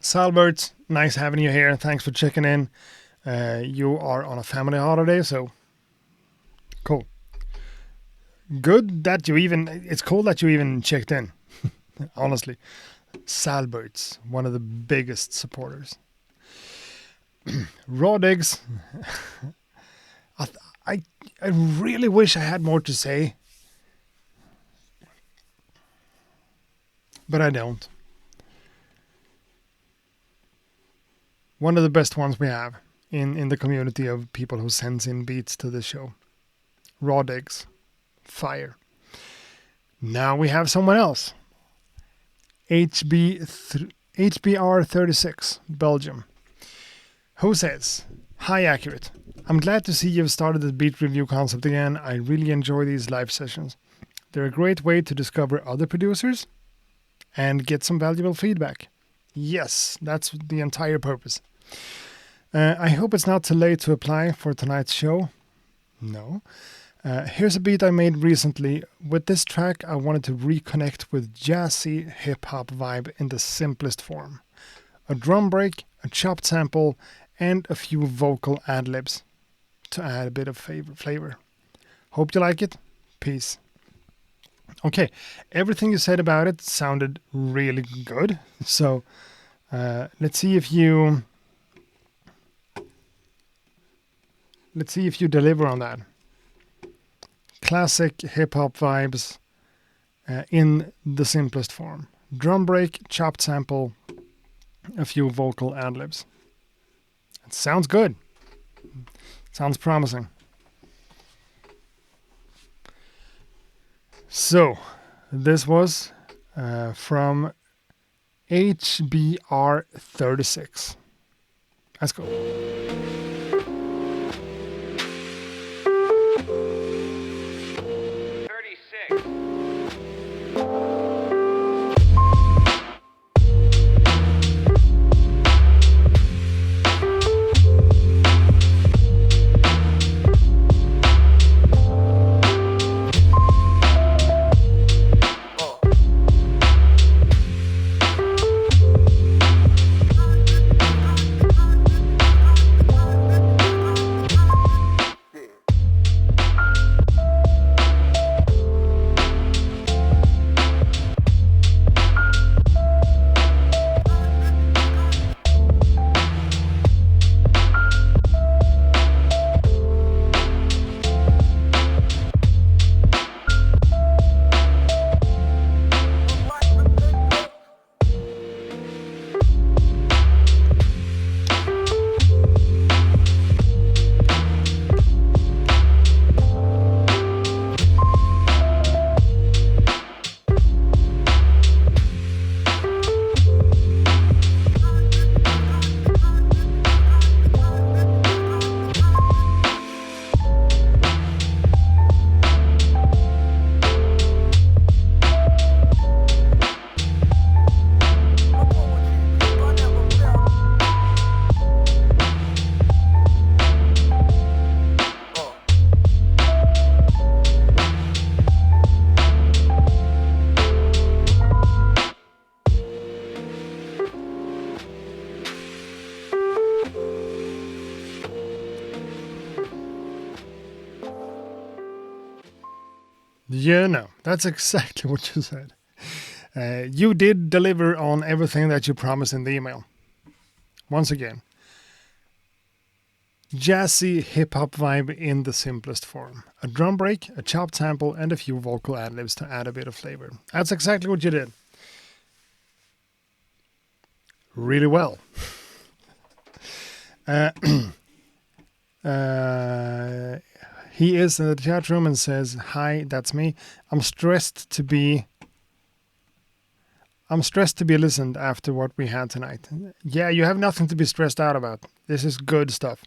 Salbert, nice having you here. Thanks for checking in. You are on a family holiday, so cool. Good that you it's cool that you even checked in. Honestly, Salbert's one of the biggest supporters. Raw digs. I really wish I had more to say, but I don't. One of the best ones we have in the community of people who sends in beats to the show. Raw digs. Fire. Now we have someone else. HBR36, Belgium. Who says, "Hi Accurate. I'm glad to see you've started the beat review concept again. I really enjoy these live sessions. They're a great way to discover other producers and get some valuable feedback." Yes, that's the entire purpose. I hope it's not too late to apply for tonight's show. No. Here's a beat I made recently. With this track, I wanted to reconnect with jazzy hip-hop vibe in the simplest form. A drum break, a chopped sample, and a few vocal ad-libs to add a bit of flavor. Hope you like it. Peace. Okay, everything you said about it sounded really good. So let's see if you deliver on that. Classic hip-hop vibes in the simplest form. Drum break, chopped sample, a few vocal ad-libs. It sounds good. Sounds promising. So, this was from HBR36. Let's go. Yeah, no, that's exactly what you said. You did deliver on everything that you promised in the email. Once again, jazzy hip hop vibe in the simplest form. A drum break, a chopped sample, and a few vocal ad libs to add a bit of flavor. That's exactly what you did. Really well. Uh, he is in the chat room and says, "Hi, that's me. I'm stressed to be listened after what we had tonight." Yeah, you have nothing to be stressed out about. This is good stuff.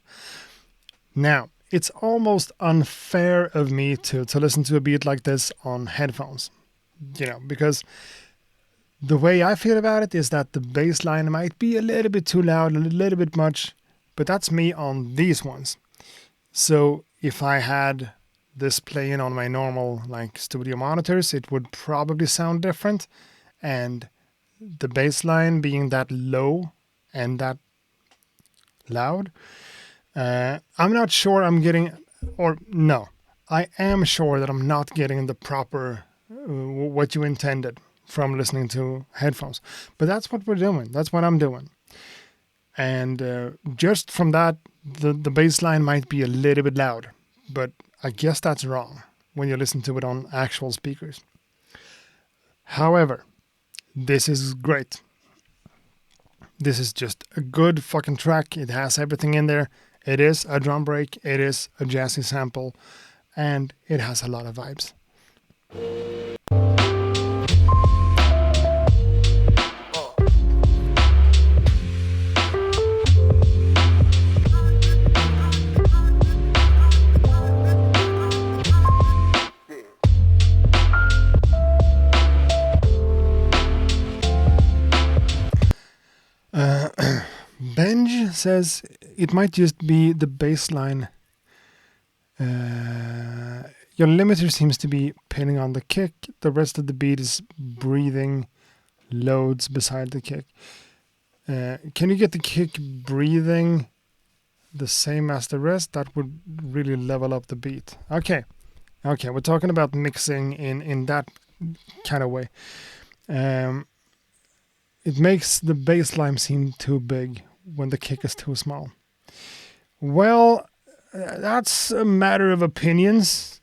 Now, it's almost unfair of me to listen to a beat like this on headphones. Because the way I feel about it is that the bass line might be a little bit too loud, a little bit much, but that's me on these ones. So if I had this playing on my normal studio monitors, it would probably sound different. And the bass line being that low and that loud, I'm not sure I'm getting, or no, I am sure that I'm not getting the proper what you intended from listening to headphones. But that's what we're doing. That's what I'm doing. And just from that, the bass line might be a little bit loud, but I guess that's wrong when you listen to it on actual speakers. However, this is great. This is just a good fucking track. It has everything in there. It is a drum break, it is a jazzy sample, and it has a lot of vibes. Benj says it might just be the bass line. Your limiter seems to be pinning on the kick. The rest of the beat is breathing loads beside the kick. Can you get the kick breathing the same as the rest? That would really level up the beat. Okay, we're talking about mixing in that kind of way. It makes the bass line seem too big when the kick is too small. Well, that's a matter of opinions,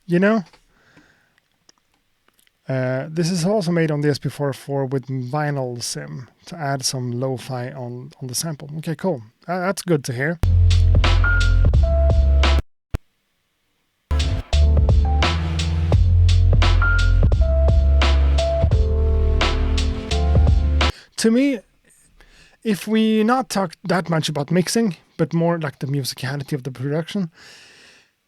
This is also made on the SP44 with vinyl sim to add some lo-fi on the sample. Okay, cool. That's good to hear. To me, if we not talk that much about mixing, but more like the musicality of the production,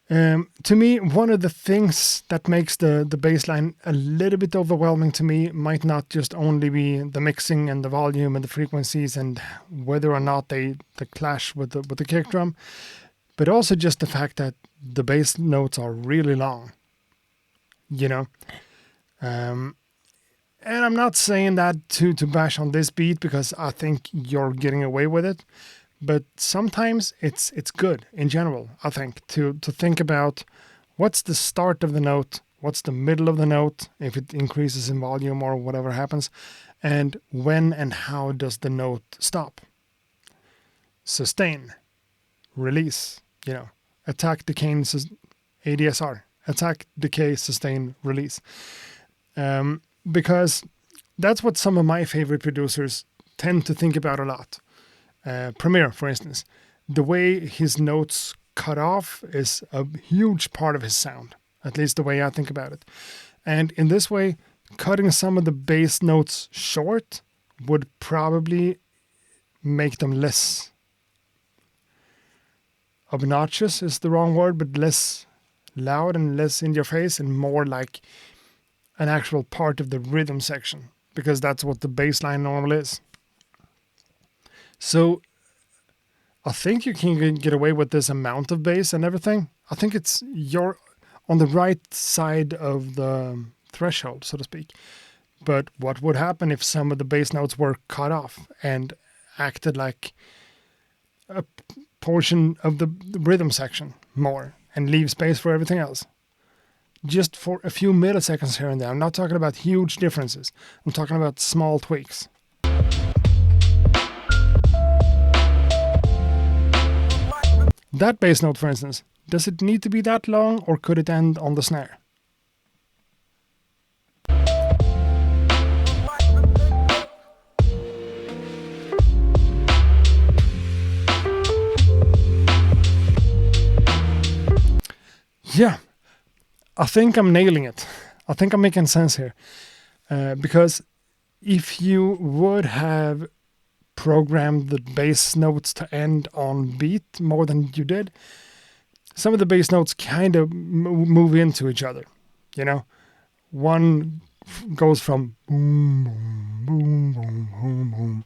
to me, one of the things that makes the bass line a little bit overwhelming to me might not just only be the mixing and the volume and the frequencies and whether or not they clash with the kick drum, but also just the fact that the bass notes are really long. And I'm not saying that to bash on this beat because I think you're getting away with it. But sometimes it's good in general, I think, to think about what's the start of the note, what's the middle of the note, if it increases in volume or whatever happens, and when and how does the note stop. Sustain, release, attack, decay, ADSR, attack, decay, sustain, release. Because that's what some of my favorite producers tend to think about a lot. Premier, for instance, the way his notes cut off is a huge part of his sound, at least the way I think about it. And in this way, cutting some of the bass notes short would probably make them less obnoxious is the wrong word, but less loud and less in your face and more like an actual part of the rhythm section, because that's what the bass line normally is. So I think you can get away with this amount of bass and everything. I think you're on the right side of the threshold, so to speak. But what would happen if some of the bass notes were cut off and acted like a portion of the rhythm section more and leave space for everything else? just for a few milliseconds here and there. I'm not talking about huge differences. I'm talking about small tweaks. That bass note, for instance, does it need to be that long, or could it end on the snare? Yeah, I think I'm nailing it. I think I'm making sense here. Because if you would have programmed the bass notes to end on beat more than you did, some of the bass notes kind of move into each other. You know, one goes from boom, boom, boom, boom, boom, boom,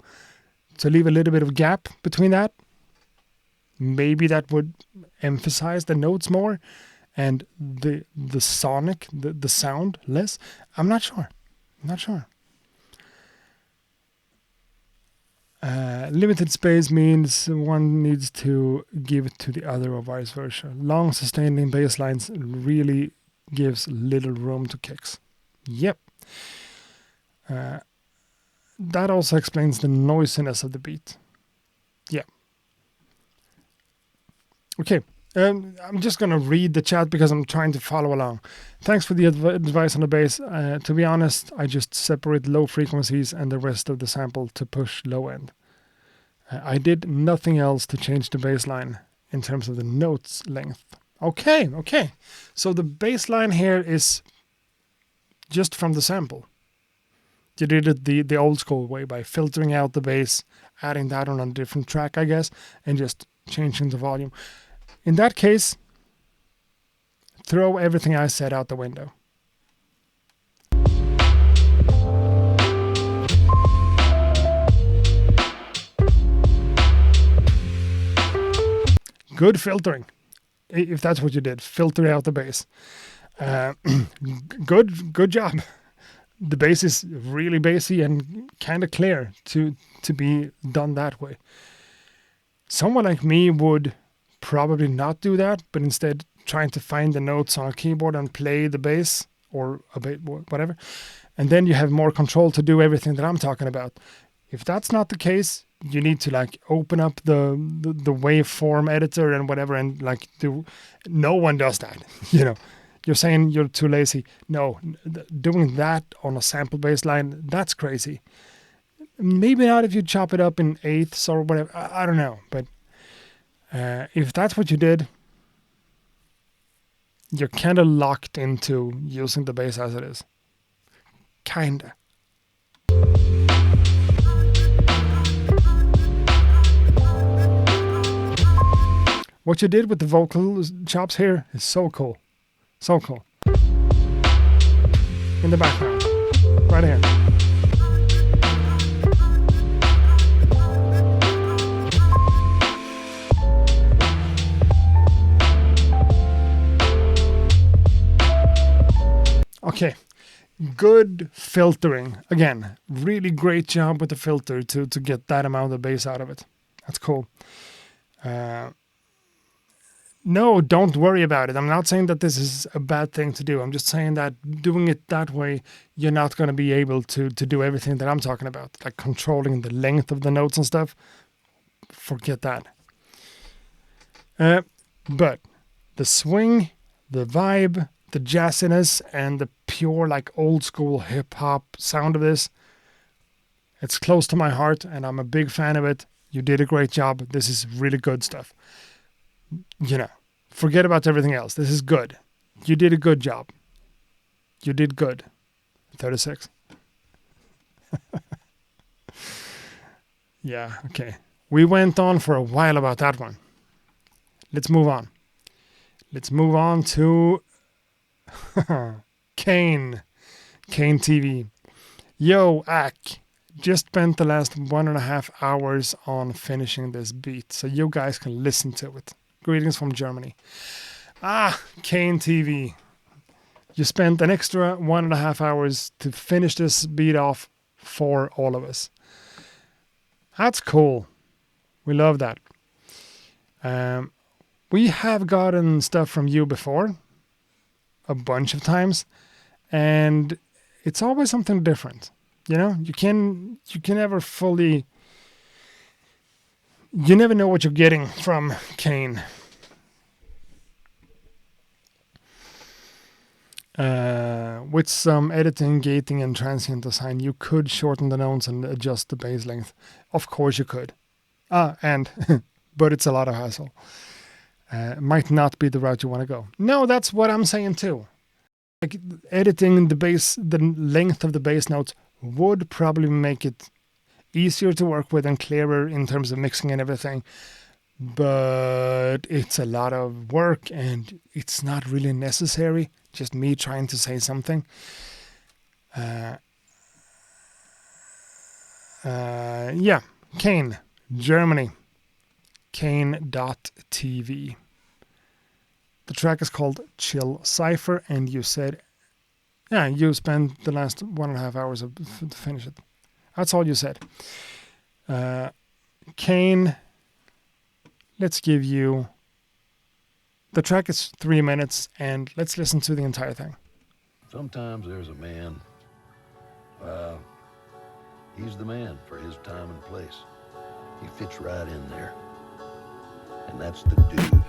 to leave a little bit of gap between that. Maybe that would emphasize the notes more and the sonic, the sound less. I'm not sure. Limited space means one needs to give it to the other or vice versa. Long sustaining bass lines really gives little room to kicks. Yep. That also explains the noisiness of the beat. Yeah. Okay. I'm just going to read the chat because I'm trying to follow along. Thanks for the advice on the bass. To be honest, I just separate low frequencies and the rest of the sample to push low end. I did nothing else to change the bass line in terms of the notes length. Okay. So the bass line here is just from the sample. You did it the old school way by filtering out the bass, adding that on a different track, I guess, and just changing the volume. In that case, throw everything I said out the window. Good filtering, if that's what you did. Filter out the bass. Good job. The bass is really bassy and kind of clear to be done that way. Someone like me would probably not do that, but instead trying to find the notes on a keyboard and play the bass or a bit whatever, and then you have more control to do everything that I'm talking about. If that's not the case, you need to like open up the waveform editor and whatever, and like do. No one does that. You know, you're saying you're too lazy. No, doing that on a sample bass line, that's crazy. Maybe not if you chop it up in eighths or whatever. I don't know, but if that's what you did, you're kind of locked into using the bass as it is. Kinda. What you did with the vocal chops here is so cool. So cool. In the background. Right here. Okay. Good filtering. Again, really great job with the filter to get that amount of bass out of it. That's cool. No, don't worry about it. I'm not saying that this is a bad thing to do. I'm just saying that doing it that way, you're not going to be able to do everything that I'm talking about, like controlling the length of the notes and stuff. Forget that. But the swing, the vibe, the jazziness, and the pure like old school hip hop sound of this, it's close to my heart and I'm a big fan of it. You did a great job. This is really good stuff. You know, forget about everything else. This is good. You did a good job. You did good. 36. Yeah, okay. We went on for a while about that one. Let's move on. Let's move on to Kane. Kane TV. Yo, Ack. Just spent the last 1.5 hours on finishing this beat, so you guys can listen to it. Greetings from Germany. Kane TV. You spent an extra 1.5 hours to finish this beat off for all of us. That's cool. We love that. We have gotten stuff from you before. a bunch of times, and it's always something different. You know, you can never fully, you never know what you're getting from Kane. With some editing, gating, and transient design, you could shorten the notes and adjust the bass length. Of course you could. But it's a lot of hassle. Might not be the route you want to go. No, that's what I'm saying too. Like editing the length of the bass notes would probably make it easier to work with and clearer in terms of mixing and everything. But it's a lot of work and it's not really necessary. Just me trying to say something. Yeah, Kane, Germany. Kane.tv. The track is called Chill Cypher, and you said, yeah, you spent the last 1.5 hours to finish it. That's all you said. Kane, let's give you. The track is 3 minutes, and let's listen to the entire thing. Sometimes there's a man. He's the man for his time and place. He fits right in there. And that's the dude.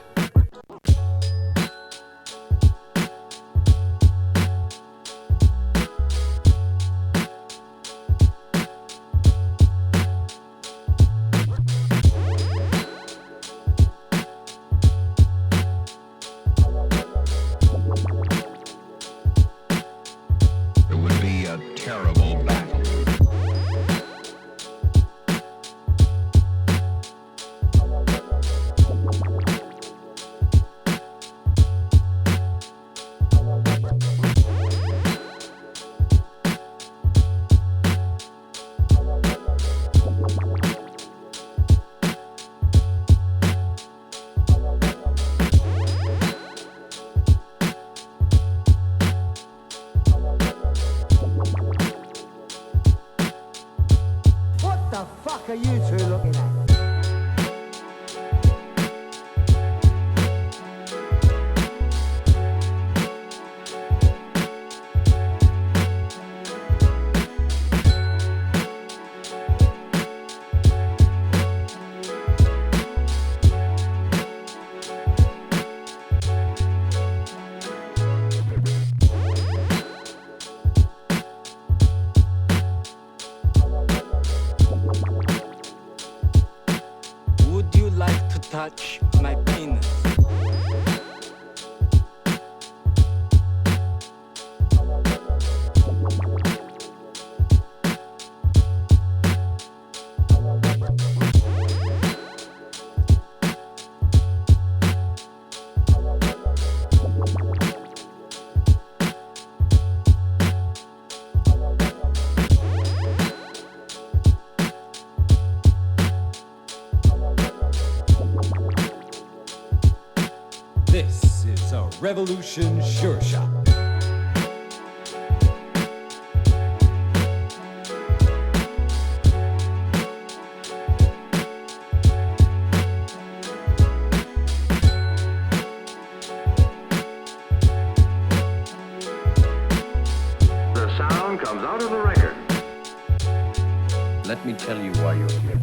It would be a terrible battle. What the fuck are you two looking at? Would you like to touch my penis? This is a Revolution Sure Shot. The sound comes out of the record. Let me tell you why you're here.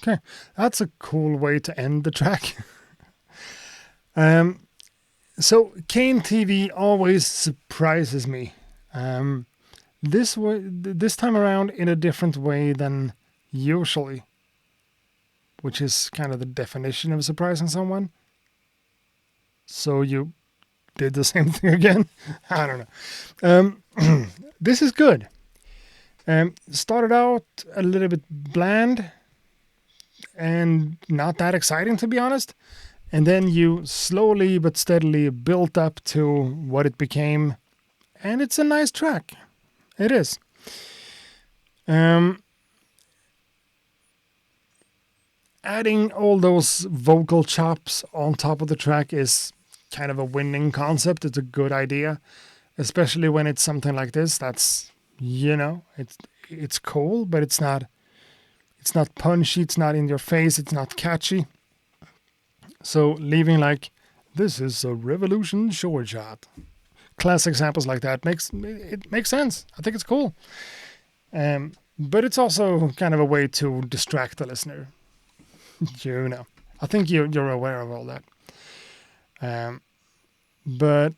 Okay, that's a cool way to end the track. So Kane TV always surprises me. This time around in a different way than usually, which is kind of the definition of surprising someone. So you did the same thing again? I don't know. This is good. Started out a little bit bland and not that exciting, to be honest. And then you slowly but steadily built up to what it became. And it's a nice track. It is. Um, Adding all those vocal chops on top of the track is kind of a winning concept. It's a good idea, especially when it's something like this. That's, it's cool, but it's not punchy. It's not in your face. It's not catchy. So leaving like, this is a revolution short shot. Class examples like that makes sense. I think it's cool. But it's also kind of a way to distract the listener. I think you're aware of all that. But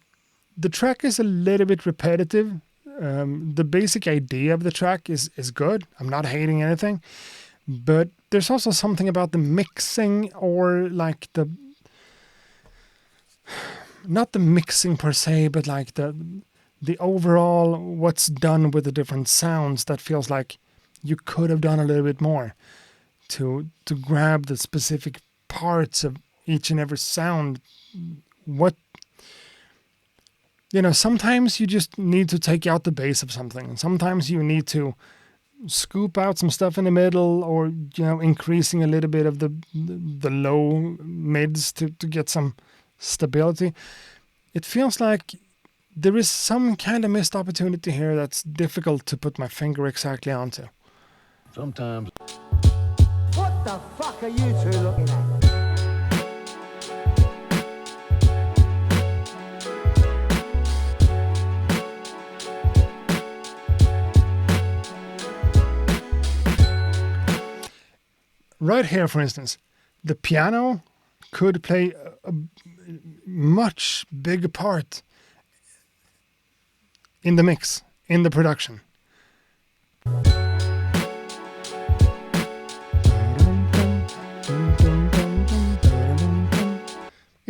the track is a little bit repetitive. The basic idea of the track is good. I'm not hating anything. But there's also something about the mixing, or like not the mixing per se, but like the overall what's done with the different sounds, that feels like you could have done a little bit more to grab the specific parts of each and every sound. Sometimes you just need to take out the bass of something, and sometimes you need to scoop out some stuff in the middle, or increasing a little bit of the low mids to get some stability. It feels like there is some kind of missed opportunity here that's difficult to put my finger exactly onto. Sometimes What the fuck are you two looking at? Right here, for instance, the piano could play a much bigger part in the mix, in the production.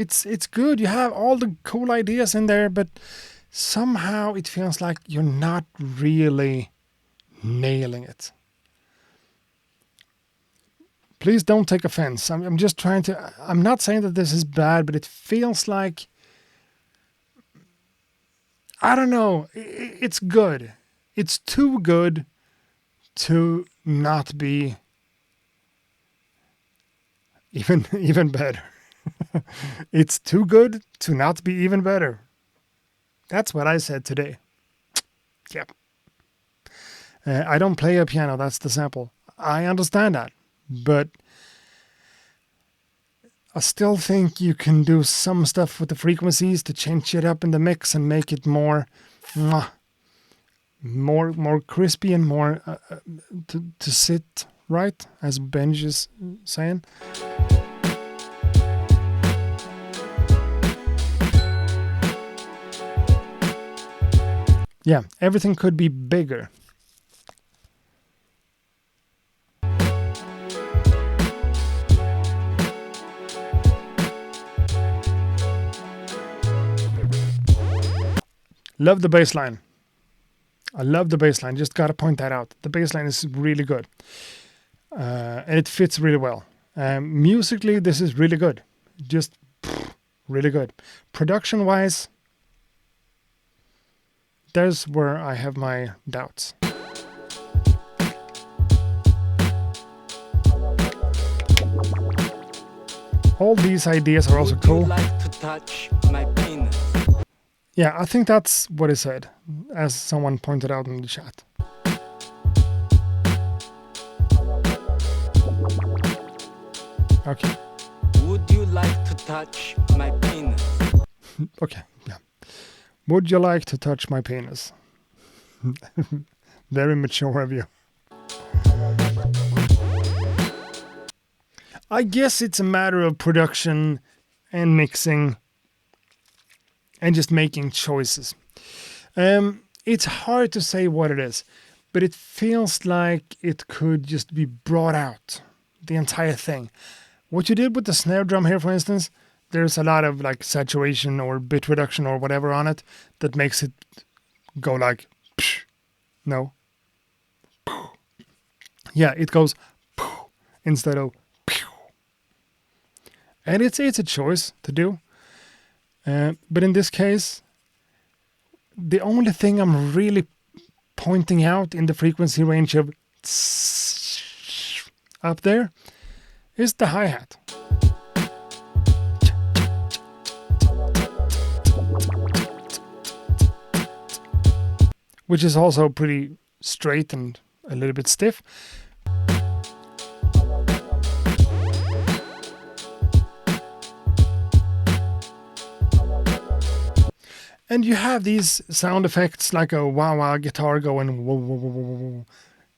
It's good. You have all the cool ideas in there, but somehow it feels like you're not really nailing it. Please don't take offense. I'm just trying to... I'm not saying that this is bad, but it feels like... I don't know. It's good. It's too good to not be even better. It's too good to not be even better. That's what I said today. Yep. I don't play a piano. That's the sample. I understand that. But I still think you can do some stuff with the frequencies to change it up in the mix and make it more crispy and more to sit right, as Benj is saying. Yeah, everything could be bigger. Love the bass line. I love the bass line. Just gotta point that out. The bass line is really good. And it fits really well. Musically, this is really good. Just really good. Production-wise, there's where I have my doubts. All these ideas are also Would you cool. like to touch my penis? Yeah, I think that's what he said, as someone pointed out in the chat. Okay. Would you like to touch my penis? Okay, yeah. Would you like to touch my penis? Very mature of you. I guess it's a matter of production and mixing and just making choices. It's hard to say what it is, but it feels like it could just be brought out, the entire thing. What you did with the snare drum here, for instance, there's a lot of like saturation or bit reduction or whatever on it that makes it go like, psh, no. Yeah, it goes instead of pew. And it's a choice to do. But in this case, the only thing I'm really pointing out in the frequency range of up there is the hi-hat. Which is also pretty straight and a little bit stiff. And you have these sound effects like a wah-wah guitar going whoa, whoa, whoa, whoa, whoa.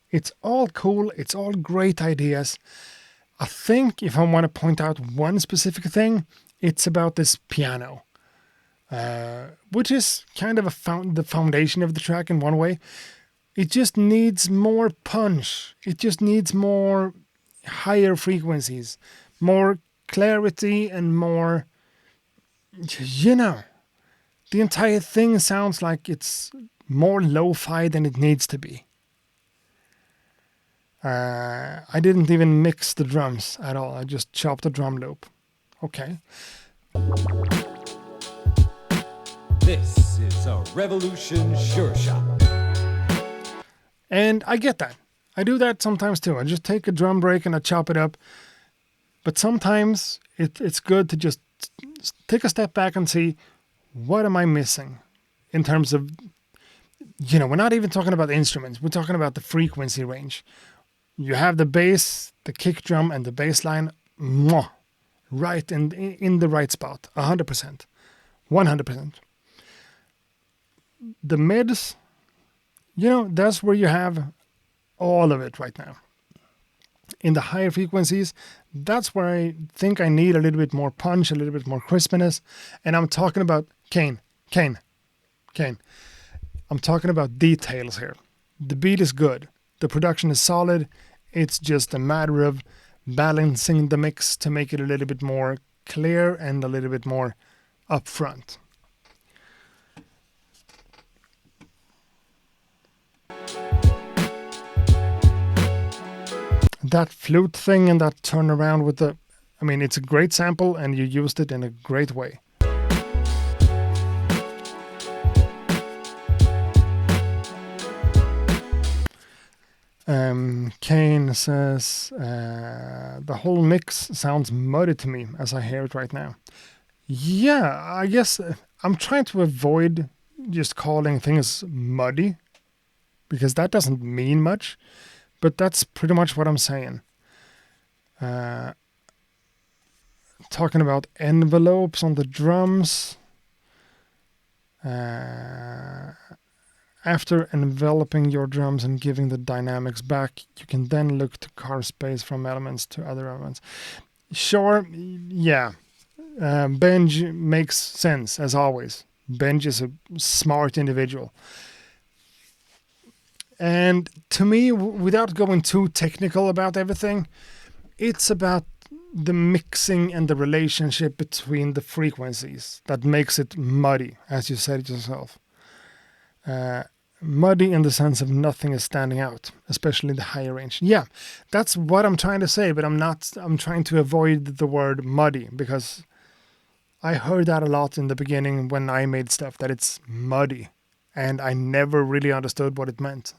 It's all cool. It's all great ideas. I think if I want to point out one specific thing, it's about this piano, which is kind of the foundation of the track in one way. It just needs more punch. It just needs more higher frequencies, more clarity, and more, the entire thing sounds like it's more lo-fi than it needs to be. I didn't even mix the drums at all. I just chopped the drum loop. Okay. This is a Revolution Sure Shot. And I get that. I do that sometimes too. I just take a drum break and I chop it up. But sometimes it's good to just take a step back and see, what am I missing in terms of, we're not even talking about the instruments. We're talking about the frequency range. You have the bass, the kick drum, and the bass line right in the right spot, 100%, 100%. The mids, that's where you have all of it right now. In the higher frequencies, that's where I think I need a little bit more punch, a little bit more crispness. And I'm talking about Kane. I'm talking about details here. The beat is good. The production is solid. It's just a matter of balancing the mix to make it a little bit more clear and a little bit more upfront. That flute thing and that turnaround with it's a great sample and you used it in a great way. Kane says, the whole mix sounds muddy to me as I hear it right now. Yeah, I guess I'm trying to avoid just calling things muddy because that doesn't mean much. But that's pretty much what I'm saying. Talking about envelopes on the drums. After enveloping your drums and giving the dynamics back, you can then look to carve space from elements to other elements. Sure, yeah. Benj makes sense, as always. Benj is a smart individual. And to me, without going too technical about everything, it's about the mixing and the relationship between the frequencies that makes it muddy, as you said yourself. Muddy in the sense of nothing is standing out, especially the higher range. Yeah, that's what I'm trying to say, but I'm trying to avoid the word muddy because I heard that a lot in the beginning when I made stuff, that it's muddy. And I never really understood what it meant.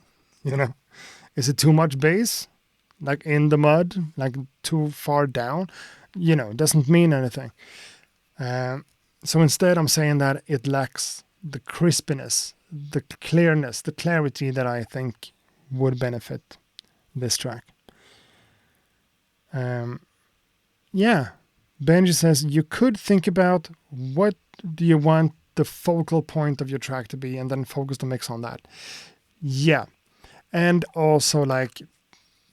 Is it too much bass? Like in the mud? Like too far down? Doesn't mean anything. So instead I'm saying that it lacks the crispness, the clearness, the clarity that I think would benefit this track. Yeah. Benji says you could think about what do you want the focal point of your track to be and then focus the mix on that. Yeah. And also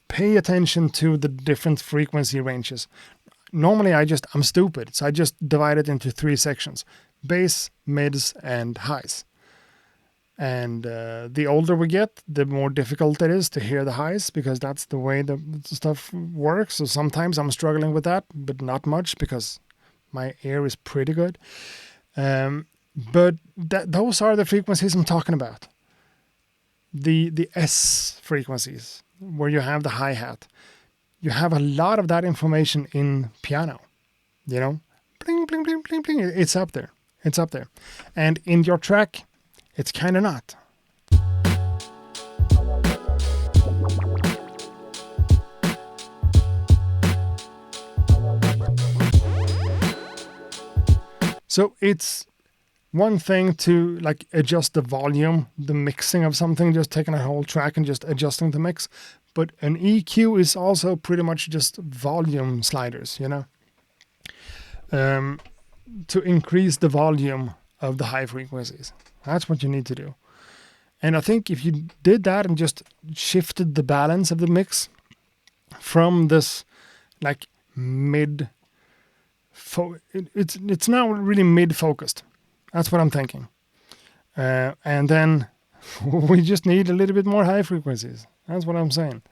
pay attention to the different frequency ranges. Normally I'm stupid, so I just divide it into 3 sections: bass, mids, and highs. And the older we get, the more difficult it is to hear the highs because that's the way the stuff works. So sometimes I'm struggling with that, but not much because my ear is pretty good. But those are the frequencies I'm talking about. The S frequencies, where you have the hi-hat. You have a lot of that information in piano. Bling, bling, bling, bling, bling. It's up there. It's up there. And in your track, it's kind of not. So it's one thing to like adjust the volume, the mixing of something, just taking a whole track and just adjusting the mix. But an EQ is also pretty much just volume sliders, you know, to increase the volume of the high frequencies. That's what you need to do. And I think if you did that and just shifted the balance of the mix from this like it's now really mid-focused. That's what I'm thinking. And then we just need a little bit more high frequencies. That's what I'm saying.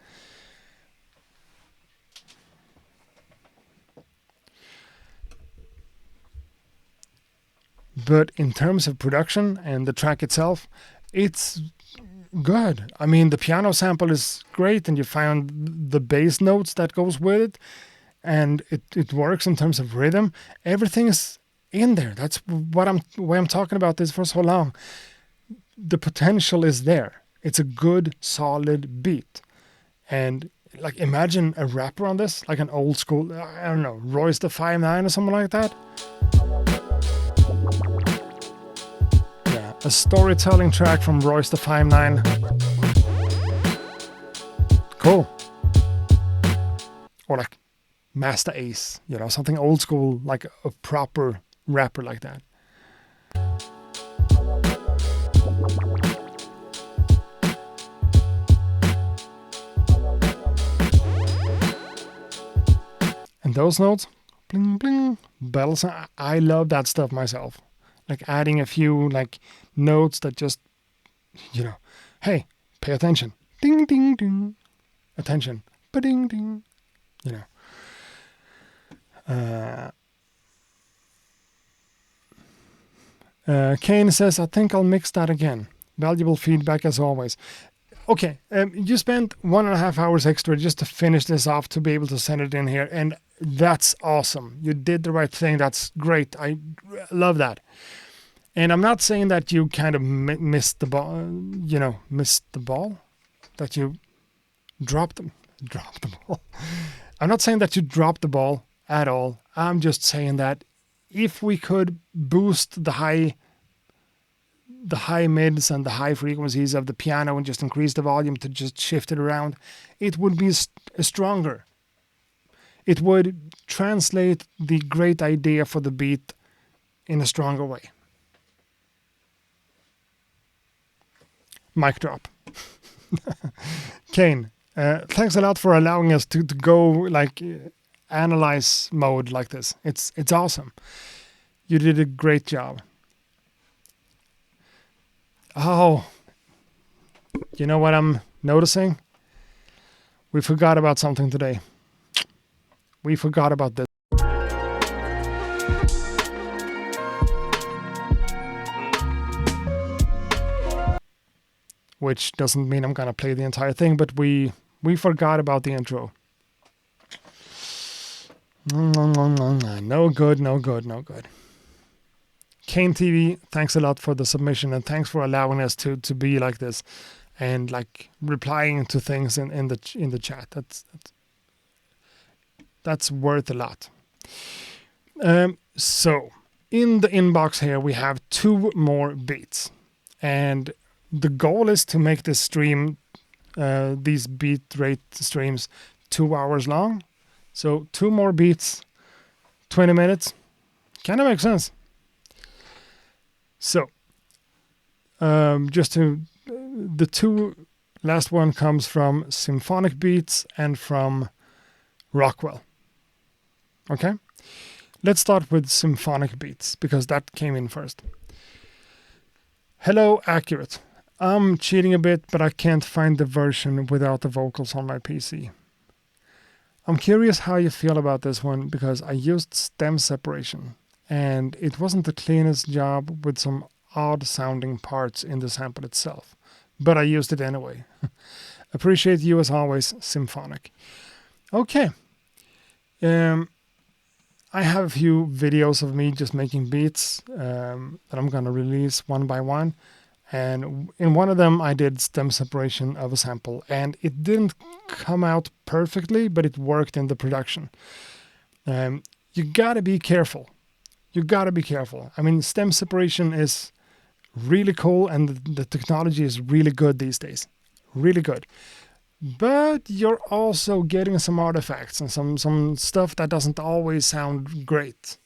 But in terms of production and the track itself, it's good. I mean, the piano sample is great, and you found the bass notes that goes with it, and it works in terms of rhythm. Everything is in there. That's why I'm talking about this for so long. The potential is there. It's a good, solid beat. And like, imagine a rapper on this, like an old school, I don't know, Royce the 5'9" or something like that. Yeah, a storytelling track from Royce the 5'9". Cool. Or like Master Ace, you know, something old school, like a proper rapper like that. And those notes, bling bling, bells. I love that stuff myself. Like adding a few like notes that just, you know, hey, pay attention. Ding ding ding. Attention. Ba-ding ding. You know. Kane says, I think I'll mix that again. Valuable feedback as always. Okay, you spent 1.5 hours extra just to finish this off to be able to send it in here, and that's awesome. You did the right thing. That's great. I love that. And I'm not saying that you kind of missed the ball, that you dropped the ball. I'm not saying that you dropped the ball at all. I'm just saying that if we could boost the high mids and the high frequencies of the piano and just increase the volume to just shift it around, it would be stronger. It would translate the great idea for the beat in a stronger way. Mic drop. Kane, thanks a lot for allowing us to go like analyze mode like this. It's awesome. You did a great job. Oh, you know what I'm noticing? We forgot about something today. We forgot about this. Which doesn't mean I'm gonna play the entire thing, but we forgot about the intro. No good. Kane TV, thanks a lot for the submission, and thanks for allowing us to be like this and like replying to things in the chat. That's worth a lot. So in the inbox here we have 2 more beats, and the goal is to make this stream, these beat rate streams, 2 hours long. So 2 more beats, 20 minutes, kind of makes sense. So, the 2 last one comes from Symphonic Beats and from Rockwell. Okay? Let's start with Symphonic Beats, because that came in first. Hello, Accurate. I'm cheating a bit, but I can't find the version without the vocals on my PC. I'm curious how you feel about this one, because I used stem separation, and it wasn't the cleanest job with some odd sounding parts in the sample itself, but I used it anyway. Appreciate you as always, Symphonic. Okay. I have a few videos of me just making beats that I'm gonna release one by one, and in one of them I did stem separation of a sample, and it didn't come out perfectly, but it worked in the production. You gotta be careful you gotta be careful. I mean, stem separation is really cool, and the technology is really good these days. Really good. But you're also getting some artifacts and some stuff that doesn't always sound great.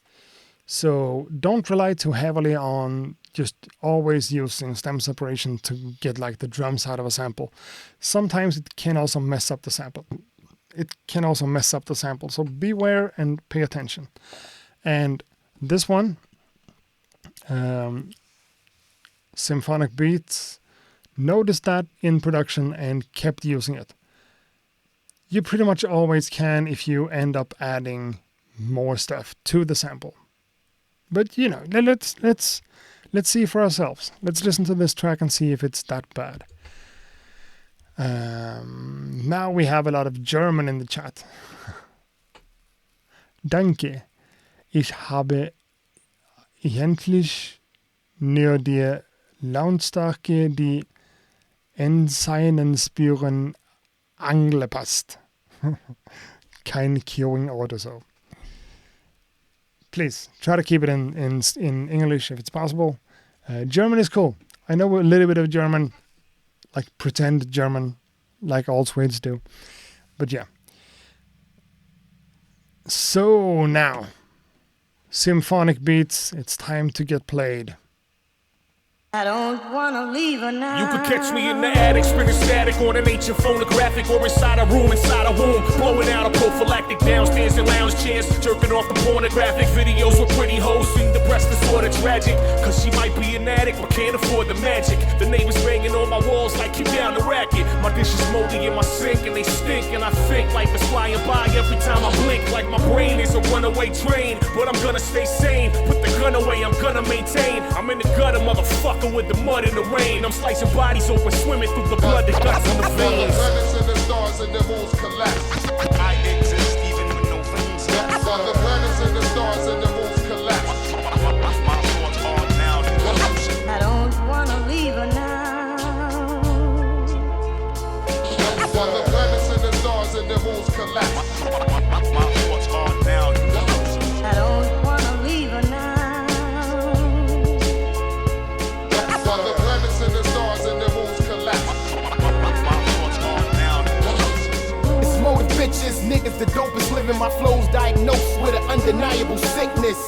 So don't rely too heavily on just always using stem separation to get like the drums out of a sample. Sometimes it can also mess up the sample. So beware and pay attention. And this one, Symphonic Beats, noticed that in production and kept using it. You pretty much always can if you end up adding more stuff to the sample. But you know, let's see for ourselves. Let's listen to this track and see if it's that bad. Now we have a lot of German in the chat. Danke. Ich habe eigentlich nur die Lautstärke, die in seinen Spuren angepasst. Kein queuing oder so. Please try to keep it in English if it's possible. German is cool. I know a little bit of German, like pretend German, like all Swedes do. But yeah. So now, Symphonic Beats, it's time to get played. I don't wanna leave her now. You could catch me in the attic, spinning static on an ancient phonographic, or inside a room, inside a womb, blowing out a prophylactic downstairs in lounge chairs, jerking off the pornographic videos with pretty hoes. Seem depressed and sorta tragic, cause she might be an addict but can't afford the magic. The neighbors banging on my walls like keep down the racket. My dishes moldy in my sink and they stink, and I think life is flying by every time I blink. Like my brain is a runaway train, but I'm gonna stay sane. Put the gun away, I'm gonna maintain. I'm in the gutter, motherfucker, with the mud and the rain. I'm slicing bodies open, swimming through the blood that guts in the veins. While the planets and the stars and the moons collapse, I exist even with no veins. while the planets and the stars and the moons collapse, My thoughts are now delusion. I don't wanna leave her now. while the planets and the stars and the moons collapse, My thoughts are now delusion. I don't wanna leave her now. while the planets and the stars and the moons collapse. My thoughts are now delusion. It's more the bitches, niggas, the dopest living. My flow's diagnosed with an undeniable sickness.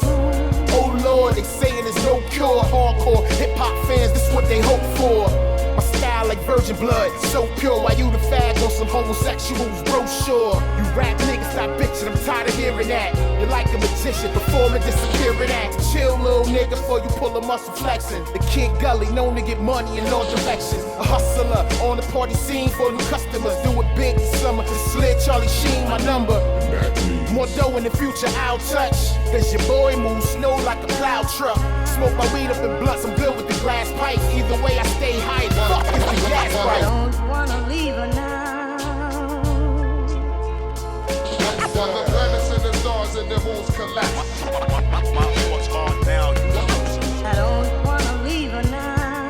Oh Lord, they saying there's no cure. Hardcore hip-hop fans, this what they hope for. My style like virgin blood, so pure. While you the fag on some homosexuals brochure. You rap niggas, stop bitching, I'm tired of hearing that. You're like a magician, performing disappearing acts. Chill, little nigga, before you pull a muscle flexing. The Kid Gully, known to get money in all directions. A hustler on the party scene for new customers. Do it big this summer. Slid Charlie Sheen, my number. More dough in the future, I'll touch. Cause your boy moves slow like a plow truck. Smoke my weed up in blunts, I'm good with the glass pipes. Either way, I stay high. Fuck is the gas I price. don't wanna leave her now. while the planets and the stars and the moons collapse, My thoughts are now delusion. I don't wanna leave her now.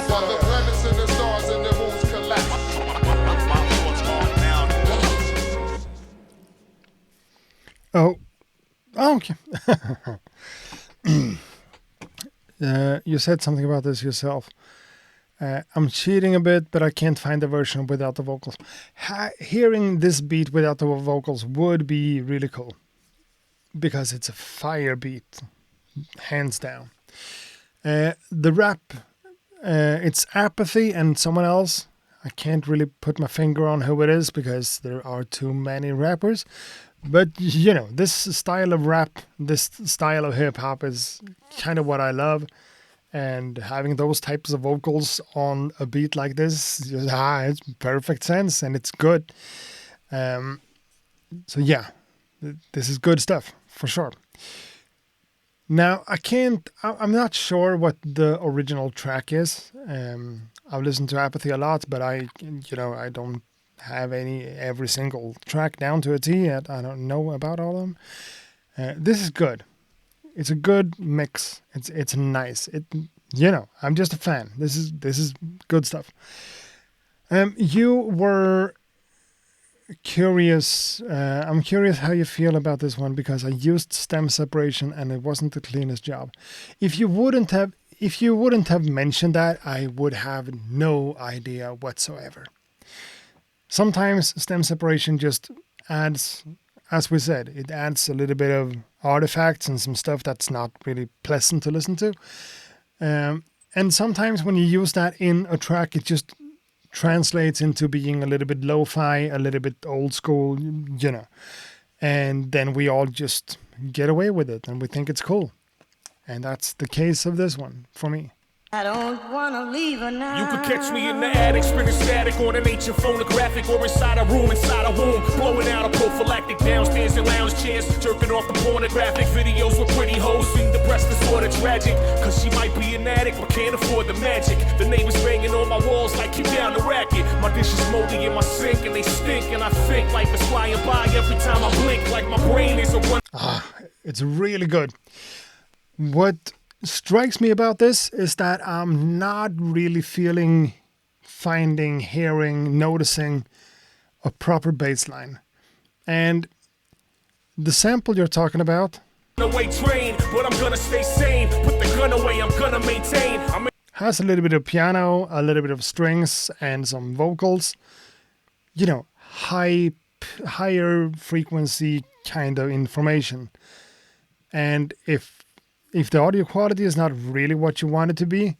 while the planets and the stars and the moons collapse. My thoughts are now delusion. Oh, okay. You said something about this yourself. I'm cheating a bit, but I can't find the version without the vocals. Hearing this beat without the vocals would be really cool, because it's a fire beat, hands down. The rap, it's Apathy and someone else. I can't really put my finger on who it is because there are too many rappers. But, you know, this style of rap, this style of hip-hop is kind of what I love. And having those types of vocals on a beat like this, it's perfect sense and it's good. So yeah, this is good stuff for sure. Now I'm not sure what the original track is. I've listened to Apathy a lot, but I don't have every single track down to a T yet. I don't know about all of them. This is good. It's a good mix. It's nice. I'm just a fan. This is good stuff. You were curious. I'm curious how you feel about this one because I used stem separation and it wasn't the cleanest job. If you wouldn't have mentioned that, I would have no idea whatsoever. Sometimes stem separation just adds, as we said, it adds a little bit of artifacts and some stuff that's not really pleasant to listen to. And sometimes when you use that in a track, it just translates into being a little bit lo-fi, a little bit old school, you know. And then we all just get away with it and we think it's cool. And that's the case of this one for me. I don't wanna leave her now. You could catch me in the attic, spinning static on an ancient phonographic, or inside a room, inside a womb, blowing out a prophylactic downstairs in lounge chairs, jerking off the pornographic videos with pretty hoes, seeing the breast is sorta tragic, cause she might be an addict, but can't afford the magic. The neighbors banging on my walls like keep down the racket. My dishes moldy in my sink and they stink, and I think life is flying by every time I blink, like my brain is a run. It's really good. What strikes me about this is that I'm not really hearing, noticing a proper bass line. And the sample you're talking about but I'm gonna stay sane. Put the gun away, I'm gonna maintain. Has a little bit of piano, a little bit of strings, and some vocals. You know, higher frequency kind of information. And if the audio quality is not really what you want it to be,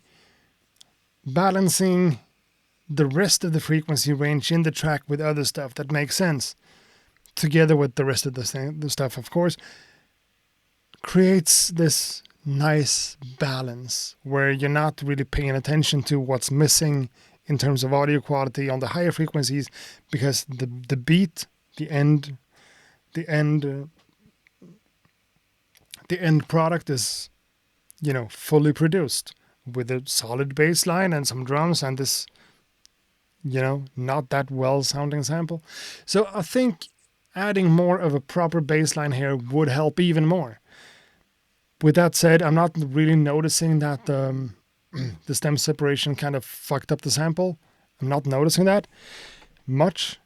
balancing the rest of the frequency range in the track with other stuff that makes sense, together with the rest of the stuff, of course, creates this nice balance where you're not really paying attention to what's missing in terms of audio quality on the higher frequencies, because the beat, the end product is, you know, fully produced with a solid bass line and some drums and this, you know, not that well sounding sample. So I think adding more of a proper bass line here would help even more. With that said, I'm not really noticing that the stem separation kind of fucked up the sample. I'm not noticing that much.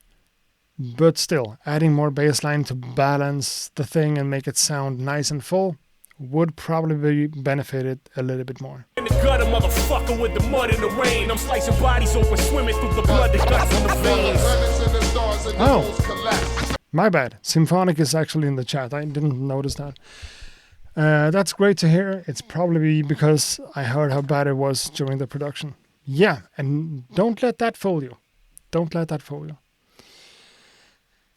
But still, adding more bass line to balance the thing and make it sound nice and full would probably benefit it a little bit more. In the gutter, motherfucker, with the mud and the rain. I'm slicing bodies open, swimming through the blood, the guts and the veins. Oh, my bad. Symphonic is actually in the chat. I didn't notice that. That's great to hear. It's probably because I heard how bad it was during the production. Yeah, and don't let that fool you. Don't let that fool you.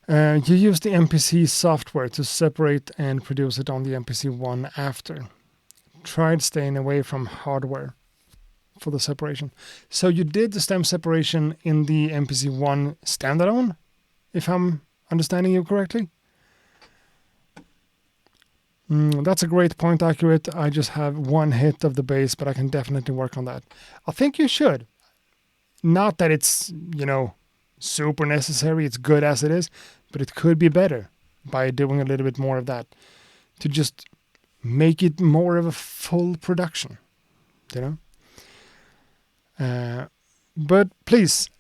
You use the MPC software to separate and produce it on the MPC-1 after. Tried staying away from hardware for the separation. So you did the stem separation in the MPC-1 standalone, if I'm understanding you correctly? That's a great point, accurate. I just have one hit of the bass, but I can definitely work on that. I think you should. Not that it's, you know, super necessary, it's good as it is, but it could be better by doing a little bit more of that to just make it more of a full production, you know. But please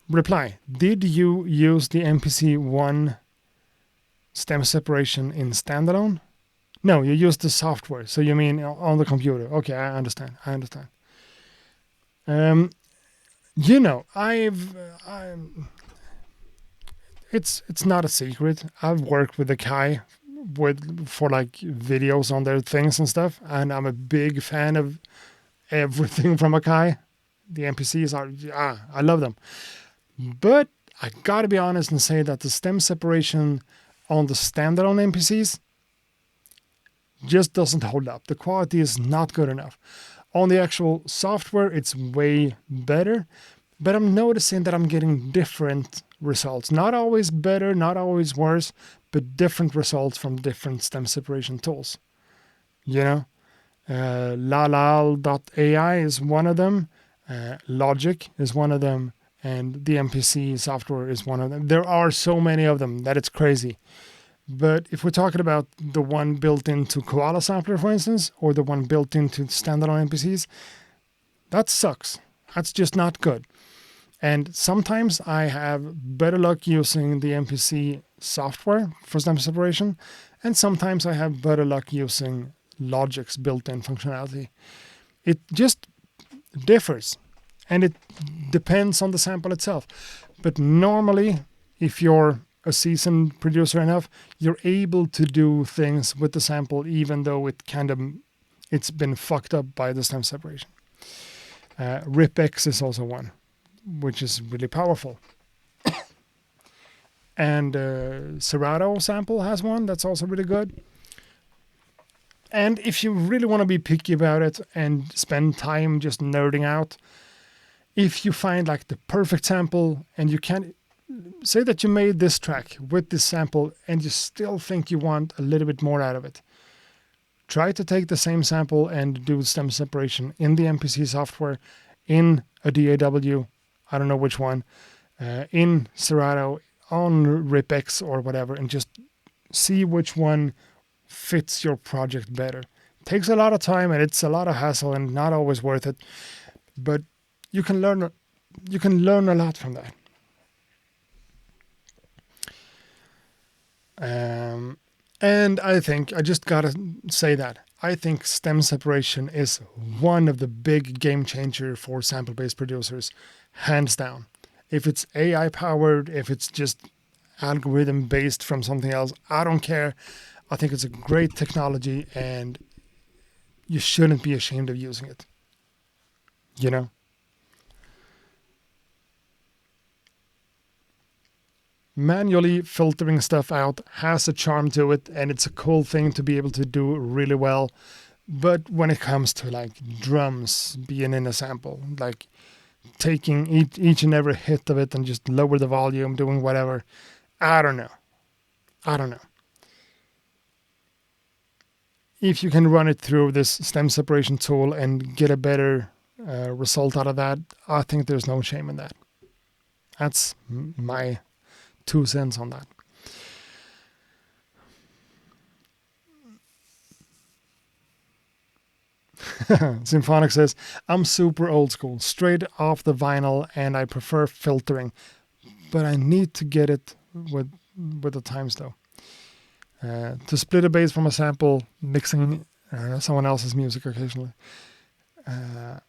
reply, did you use the MPC-1 stem separation in standalone? No, you used the software, so you mean on the computer. Okay, I understand. You know, it's not a secret. I've worked with Akai for like videos on their things and stuff, and I'm a big fan of everything from Akai. The MPCs are, I love them. But I gotta be honest and say that the stem separation on the standalone MPCs just doesn't hold up. The quality is not good enough. On the actual software, it's way better, but I'm noticing that I'm getting different results. Not always better, not always worse, but different results from different stem separation tools. You know, lalal.ai is one of them, Logic is one of them, and the MPC software is one of them. There are so many of them that it's crazy. But if we're talking about the one built into Koala Sampler, for instance, or the one built into standalone MPCs, that sucks. That's just not good. And sometimes I have better luck using the MPC software for stem separation, and sometimes I have better luck using Logic's built-in functionality. It just differs, and it depends on the sample itself. But normally, if you're a seasoned producer enough, you're able to do things with the sample even though it's been fucked up by the stem separation. RipX is also one, which is really powerful. And Serato sample has one that's also really good. And if you really want to be picky about it and spend time just nerding out, if you find like the perfect sample and you can say that you made this track with this sample and you still think you want a little bit more out of it, try to take the same sample and do stem separation in the MPC software, in a DAW, I don't know which one, in Serato, on RipX or whatever, and just see which one fits your project better. It takes a lot of time and it's a lot of hassle and not always worth it, but you can learn a lot from that. And I think, I just gotta say that, I think stem separation is one of the big game changer for sample-based producers, hands down. If it's AI powered, if it's just algorithm based from something else, I don't care. I think it's a great technology and you shouldn't be ashamed of using it. You know? Manually filtering stuff out has a charm to it, and it's a cool thing to be able to do really well. But when it comes to like drums being in a sample, like taking each and every hit of it and just lower the volume, doing whatever, I don't know. If you can run it through this stem separation tool and get a better result out of that, I think there's no shame in that. That's my 2 cents on that. Symphonic says, I'm super old school, straight off the vinyl, and I prefer filtering, but I need to get it with the times though. To split a bass from a sample, mixing someone else's music occasionally. I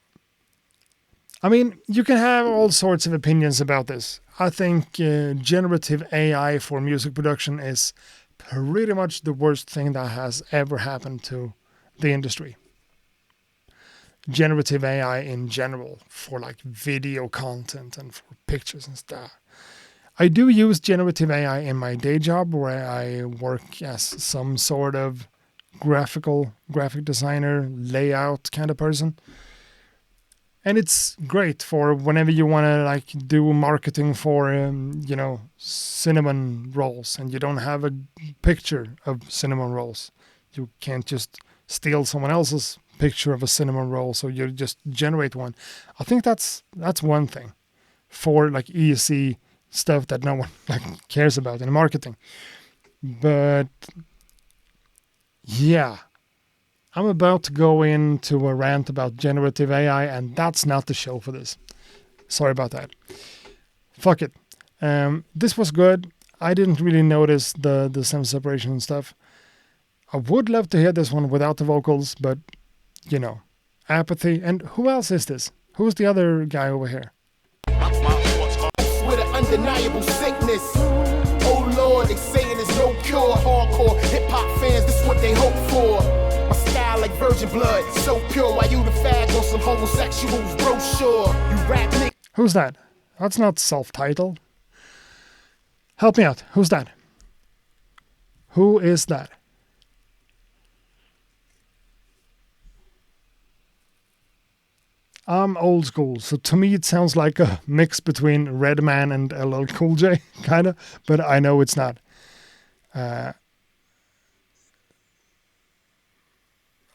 mean, you can have all sorts of opinions about this. I think generative AI for music production is pretty much the worst thing that has ever happened to the industry. Generative AI in general for like video content and for pictures and stuff. I do use generative AI in my day job where I work as some sort of graphic designer, layout kind of person. And it's great for whenever you want to like do marketing for, cinnamon rolls and you don't have a picture of cinnamon rolls. You can't just steal someone else's picture of a cinnamon roll, so you just generate one. I think that's one thing for like easy stuff that no one like cares about in marketing. But yeah, I'm about to go into a rant about generative AI, and that's not the show for this. Sorry about that. Fuck it. This was good. I didn't really notice the stem separation and stuff. I would love to hear this one without the vocals, but apathy. And who else is this? Who's the other guy over here? With an undeniable sickness. Oh Lord, they saying there's no cure. Hardcore hip-hop fans, this what they hope for. My style like virgin blood, so pure. Why you the fag on some homosexuals brochure? You rap niggas. Who's that? That's not self-titled. Help me out. Who's that? Who is that? I'm old school, so to me it sounds like a mix between Redman and LL Cool J, kind of, but I know it's not.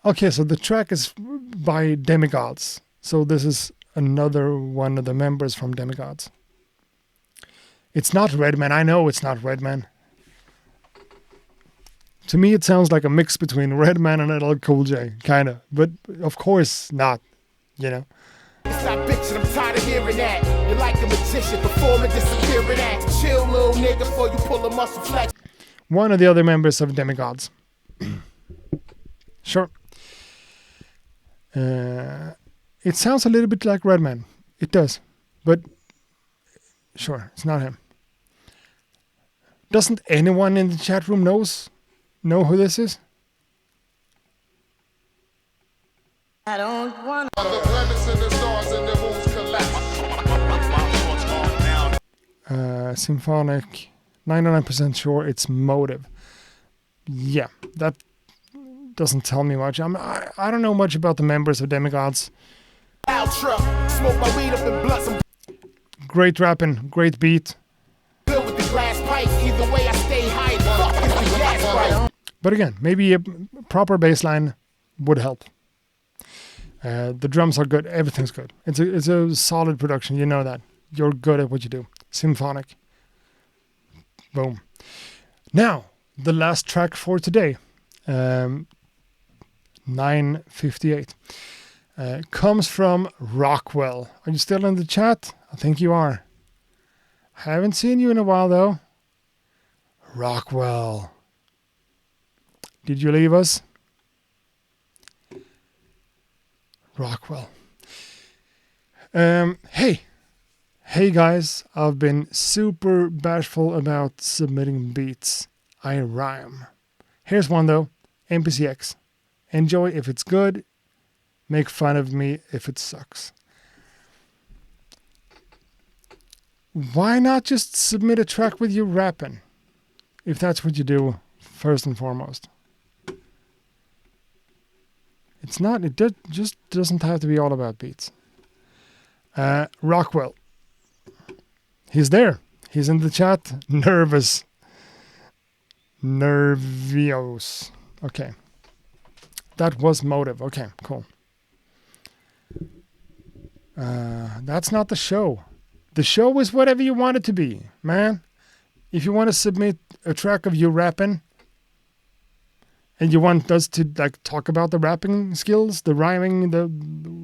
Okay, so the track is by Demigods, so this is another one of the members from Demigods. It's not Redman, I know it's not Redman. To me it sounds like a mix between Redman and LL Cool J, kind of, but of course not, It's that bitch and I'm tired of hearing that. Your like a magician, perform a disappearing act. Chill, little nigga, before you pull a muscle flex. One of the other members of Demigods. Sure. It sounds a little bit like Redman. It does. But sure, it's not him. Doesn't anyone in the chat room know who this is? I don't want The planets and the stars and the moons collapse. Symphonic. 99% sure it's Motive. Yeah, that doesn't tell me much. I don't know much about the members of Demigods. Truck, smoke my weed up in blunts. I'm Great rapping, great beat. good with the glass pipes. Either way, I stay high. Fuck is the gas price. But again, maybe a proper bass line would help. The drums are good. Everything's good. It's a solid production. You know that. You're good at what you do. Symphonic. Boom. Now, the last track for today. 9:58. Comes from Rockwell. Are you still in the chat? I think you are. Haven't seen you in a while though. Rockwell. Did you leave us? Rockwell. Hey guys, I've been super bashful about submitting beats. I rhyme. Here's one though, NPCX. Enjoy if it's good, make fun of me if it sucks. Why not just submit a track with you rapping? If that's what you do, first and foremost. It just doesn't have to be all about beats. Rockwell. He's there. He's in the chat. Nervous. Nervios. Okay. That was Motive. Okay, cool. That's not the show. The show is whatever you want it to be, man. If you want to submit a track of you rapping, and you want us to like talk about the rapping skills, the rhyming, the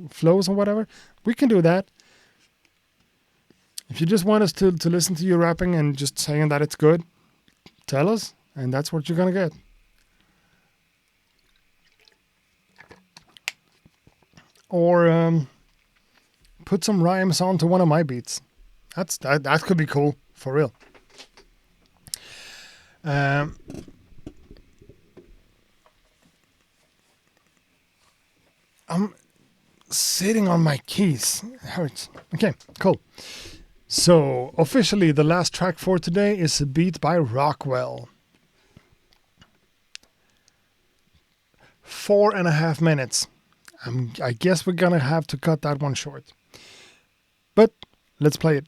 flows or whatever, we can do that. If you just want us to listen to you rapping and just saying that it's good, tell us, and that's what you're gonna get. Or put some rhymes onto one of my beats. That could be cool, for real. I'm sitting on my keys. It hurts. Okay, cool. So, officially, the last track for today is a beat by Rockwell. 4.5 minutes. I guess we're gonna have to cut that one short. But, let's play it.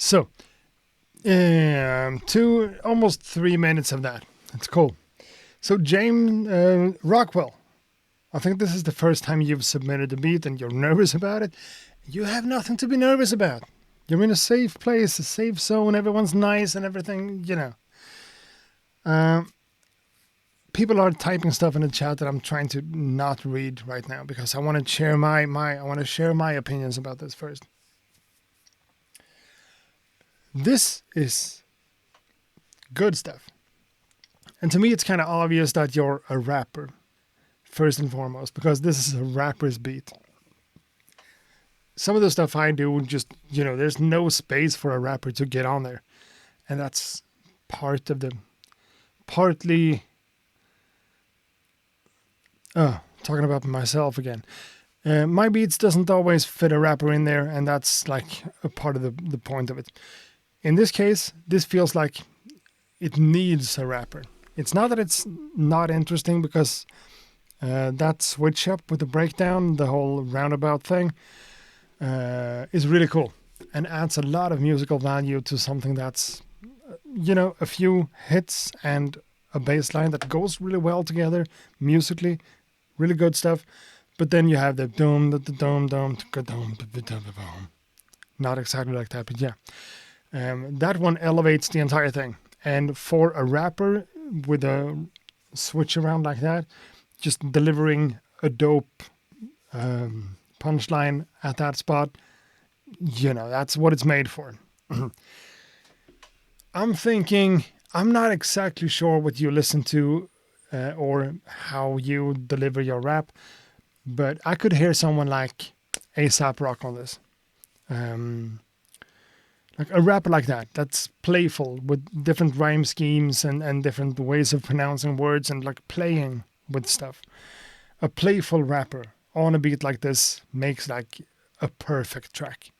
So, almost 3 minutes of that. That's cool. So James Rockwell, I think this is the first time you've submitted a beat and you're nervous about it. You have nothing to be nervous about. You're in a safe place, a safe zone. Everyone's nice and everything, you know. People are typing stuff in the chat that I'm trying to not read right now because I want to share my opinions about this first. This is good stuff. And to me, it's kind of obvious that you're a rapper, first and foremost, because this is a rapper's beat. Some of the stuff I do, just, you know, there's no space for a rapper to get on there. And that's partly, talking about myself again. My beats doesn't always fit a rapper in there, and that's like a part of the point of it. In this case, this feels like it needs a rapper. It's not that it's not interesting, because that switch up with the breakdown, the whole roundabout thing, is really cool and adds a lot of musical value to something that's, you know, a few hits and a bass line that goes really well together musically, really good stuff. But then you have the dum, the dum, dum, dum, dum. Not exactly like that, but yeah. That one elevates the entire thing. And for a rapper with a switch around like that, just delivering a dope punchline at that spot, you know, that's what it's made for. I'm not exactly sure what you listen to or how you deliver your rap, but I could hear someone like A$AP Rock on this. Like a rapper like that, that's playful with different rhyme schemes and different ways of pronouncing words and like playing with stuff. A playful rapper on a beat like this makes like a perfect track.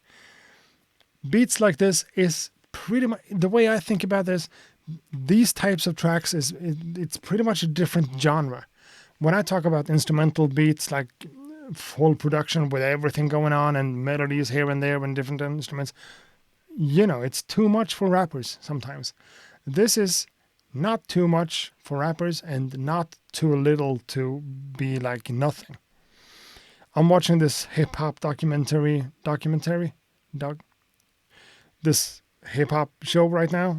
Beats like this is pretty much, the way I think about this, these types of tracks it's pretty much a different genre. When I talk about instrumental beats, like full production with everything going on and melodies here and there and different instruments, you know, it's too much for rappers sometimes. This is not too much for rappers and not too little to be like nothing. I'm watching this hip-hop this hip-hop show right now,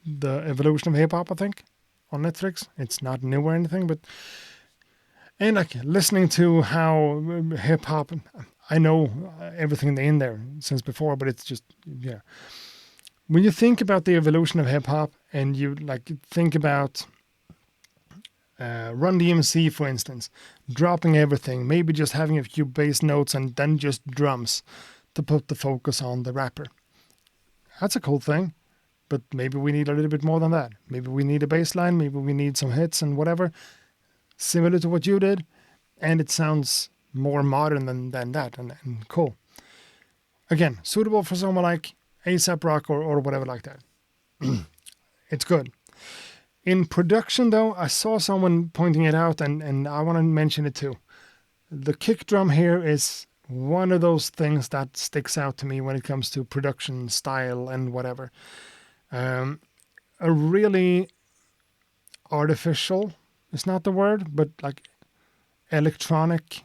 The Evolution of Hip-Hop, I think, on Netflix. It's not new or anything, but... And like listening to how hip-hop... I know everything in there since before, but it's just, yeah. When you think about the evolution of hip-hop and you like think about Run DMC, for instance, dropping everything, maybe just having a few bass notes and then just drums to put the focus on the rapper. That's a cool thing, but maybe we need a little bit more than that. Maybe we need a bass line, maybe we need some hits and whatever, similar to what you did, and it sounds more modern than that and cool. Again, suitable for someone like A$AP Rock or whatever like that. It's good. In production, though, I saw someone pointing it out, and I want to mention it too. The kick drum here is one of those things that sticks out to me when it comes to production style and whatever. A really artificial, it's not the word, but like electronic,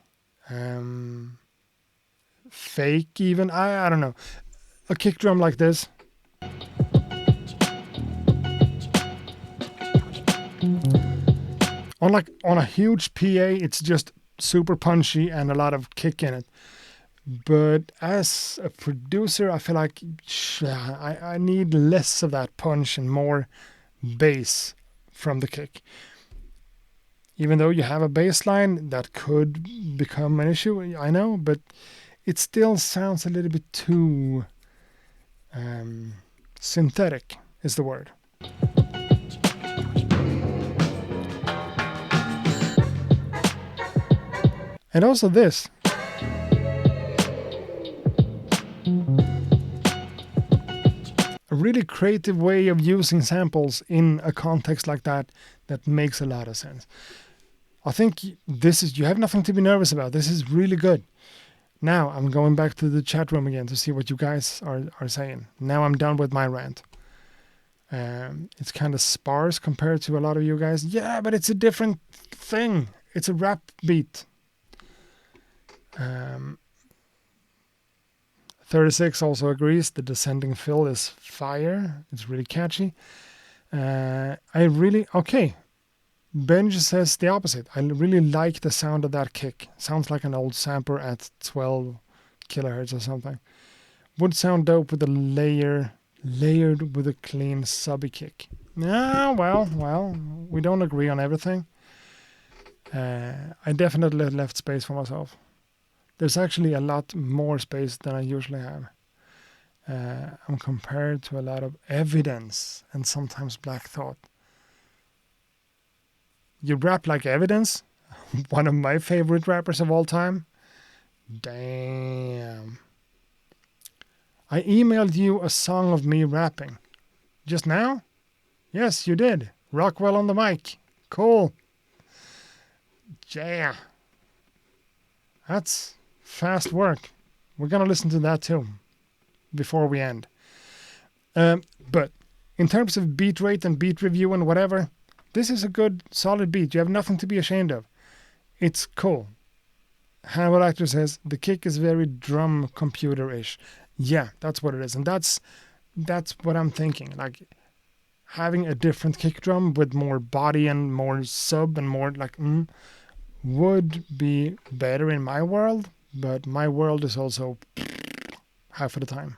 fake even, I don't know. A kick drum like this. On a huge PA, it's just super punchy and a lot of kick in it. But as a producer, I feel like I need less of that punch and more bass from the kick. Even though you have a bass line, that could become an issue, I know, but it still sounds a little bit too synthetic is the word. And also this. A really creative way of using samples in a context like that makes a lot of sense. I think this is, you have nothing to be nervous about. This is really good. Now I'm going back to the chat room again to see what you guys are saying. Now I'm done with my rant. It's kind of sparse compared to a lot of you guys. Yeah, but it's a different thing. It's a rap beat. 36 also agrees. The descending fill is fire. It's really catchy. Okay. Benj says the opposite. I really like the sound of that kick. Sounds like an old sampler at 12 kilohertz or something. Would sound dope with a layered with a clean subby kick. Well, we don't agree on everything. I definitely left space for myself. There's actually a lot more space than I usually have. I'm compared to a lot of evidence and sometimes Black Thought. You rap like Evidence? One of my favorite rappers of all time? Damn. I emailed you a song of me rapping. Just now? Yes, you did. Rockwell on the mic. Cool. Yeah. That's fast work. We're gonna listen to that too before we end. But in terms of beat rate and beat review and whatever, this is a good, solid beat. You have nothing to be ashamed of. It's cool. Hannibal Actor says, the kick is very drum computer-ish. Yeah, that's what it is. And that's what I'm thinking. Like, having a different kick drum with more body and more sub and more like, would be better in my world. But my world is also half of the time.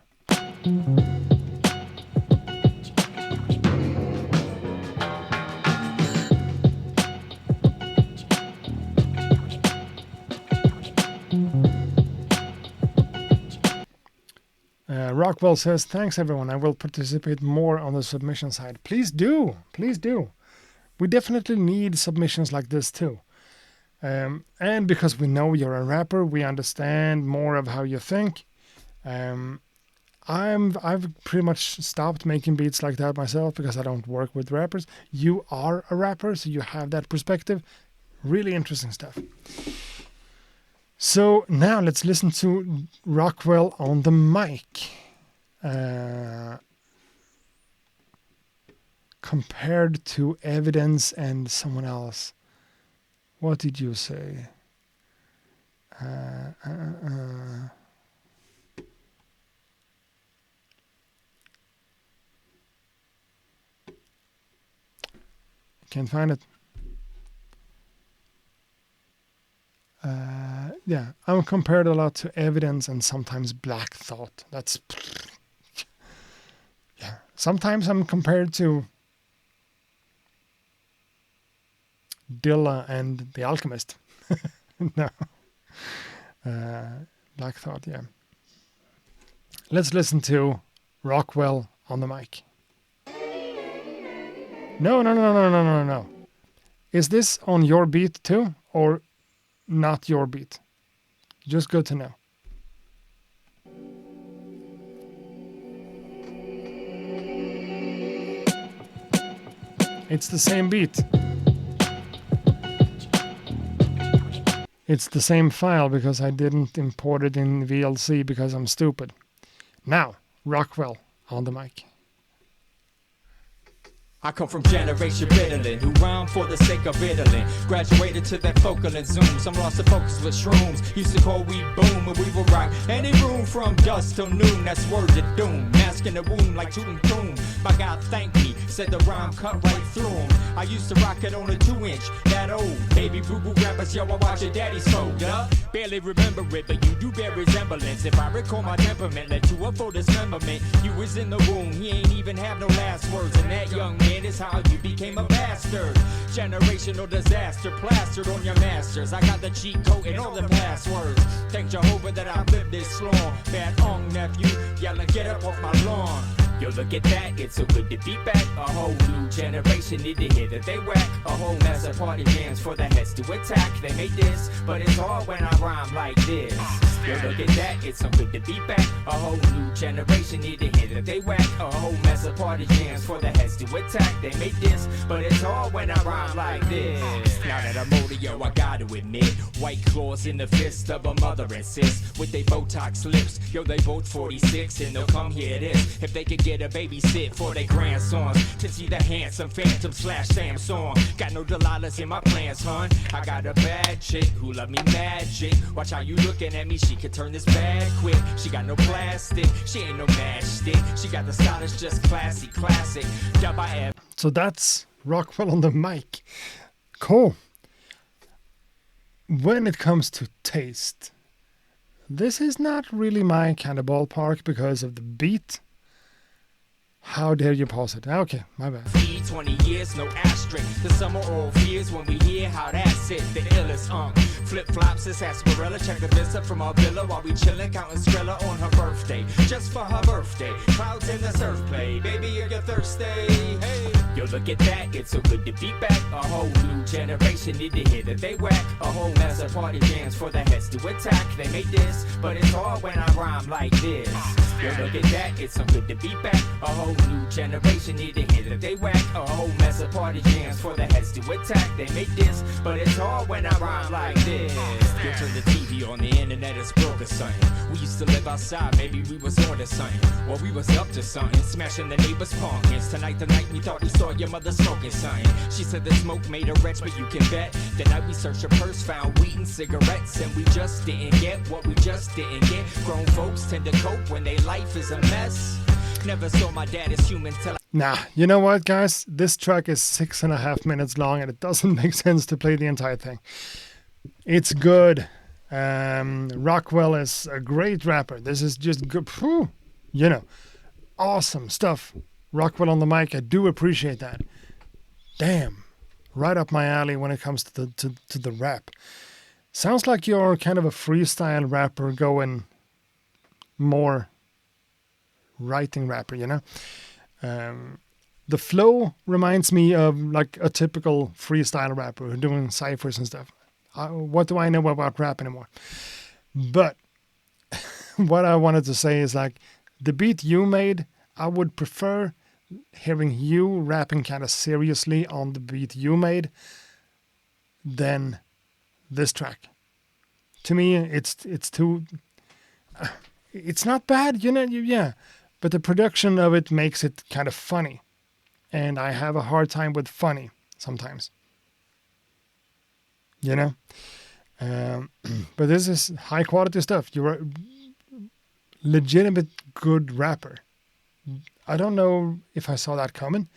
Rockwell says, thanks everyone. I will participate more on the submission side. Please do. Please do. We definitely need submissions like this too. And because we know you're a rapper, we understand more of how you think. I've pretty much stopped making beats like that myself because I don't work with rappers. You are a rapper, so you have that perspective. Really interesting stuff. So now let's listen to Rockwell on the mic. Compared to Evidence and someone else. What did you say? Can't find it. Yeah, I'm compared a lot to Evidence and sometimes Black Thought. That's... Yeah, sometimes I'm compared to Dilla and The Alchemist. No. Black Thought, yeah. Let's listen to Rockwell on the mic. No. Is this on your beat too, or not your beat? Just good to know. It's the same beat. It's the same file because I didn't import it in VLC because I'm stupid. Now, Rockwell on the mic. I come from generation Ritalin, who rhyme for the sake of Ritalin. Graduated to that focal and zoom. Some lost the focus with shrooms. Used to call we boom, and we will rock any room from dusk till noon. That's word to doom. Masking the womb like Toon Boom. My God, thank me. Said the rhyme cut right through him. I used to rock it on a 2-inch. That old baby boo boo rappers, yo, I watch your daddy's fold up. Barely remember it, but you do bear resemblance. If I recall my temperament, led to a full dismemberment. You was in the womb, he ain't even have no last words. And that young man is how you became a bastard. Generational disaster plastered on your masters. I got the cheat code and all the passwords. Thank Jehovah that I've lived this long. Bad nephew, yelling get up off my lawn. Yo, look at that, it's so good to be back. A whole new generation need to hear that they whack. A whole mess of party jams for the heads to attack. They make this, but it's hard when I rhyme like this. Yo, look at that, it's so good to be back. A whole new generation need to hear that they whack. A whole mess of party jams for the heads to attack. They make this, but it's hard when I rhyme like this. Now that I'm older, I gotta admit. White claws in the fist of a mother and sis with they Botox lips. Yo, they both 46 and they'll come hear this if they could get a babysit for their grandsons to see the handsome Phantom slash Samsung. Got no Delilahs in my plans, hun. I got a bad chick who love me magic. Watch how you looking at me, she can turn this bad quick. She got no plastic, she ain't no matchstick. She got the stylish, just classy, classic. So that's Rockwell on the mic. Cool. When it comes to taste, this is not really my kind of ballpark because of the beat. How dare you pause it? Okay, my bad. 20 years, no asterisk. The summer all fears when we hear how that's it. The illest flip-flops is sarsaparilla. Check the vista from our villa while we chillin', counting Skrilla on her birthday. Just for her birthday. Clouds in the surf play. Baby, are you thirsty? Hey. Yo, look at that. It's so good to be back. A whole new generation need to hear that they whack. A whole mess of party jams for the heads to attack. They made this, but it's hard when I rhyme like this. Yo, look at that. It's so good to be back. A whole new generation need to hear that they whack. A whole mess of party jams for the heads to attack. They make this, but it's hard when I rhyme like this. You turn the TV on, the internet is broke or something. We used to live outside, maybe we was on to something. Or we was up to something, smashing the neighbors' pumpkins. Tonight, the night we thought we saw your mother smoking something. She said the smoke made her wretch, but you can bet. The night we searched her purse, found weed and cigarettes. And we just didn't get what we just didn't get. Grown folks tend to cope when their life is a mess. Never saw my dad as human till Nah, you know what, guys? This track is 6.5 minutes long and it doesn't make sense to play the entire thing. It's good. Rockwell is a great rapper. This is just good. Phew, you know, awesome stuff. Rockwell on the mic, I do appreciate that. Damn, right up my alley when it comes to the rap. Sounds like you're kind of a freestyle rapper going more writing rapper, you know? The flow reminds me of like a typical freestyle rapper doing ciphers and stuff. What do I know about rap anymore? But what I wanted to say is like the beat you made, I would prefer hearing you rapping kind of seriously on the beat you made than this track. To me, it's too... it's not bad, you know, yeah. But the production of it makes it kind of funny. And I have a hard time with funny sometimes. You know? But this is high quality stuff. You're a legitimate good rapper. I don't know if I saw that coming,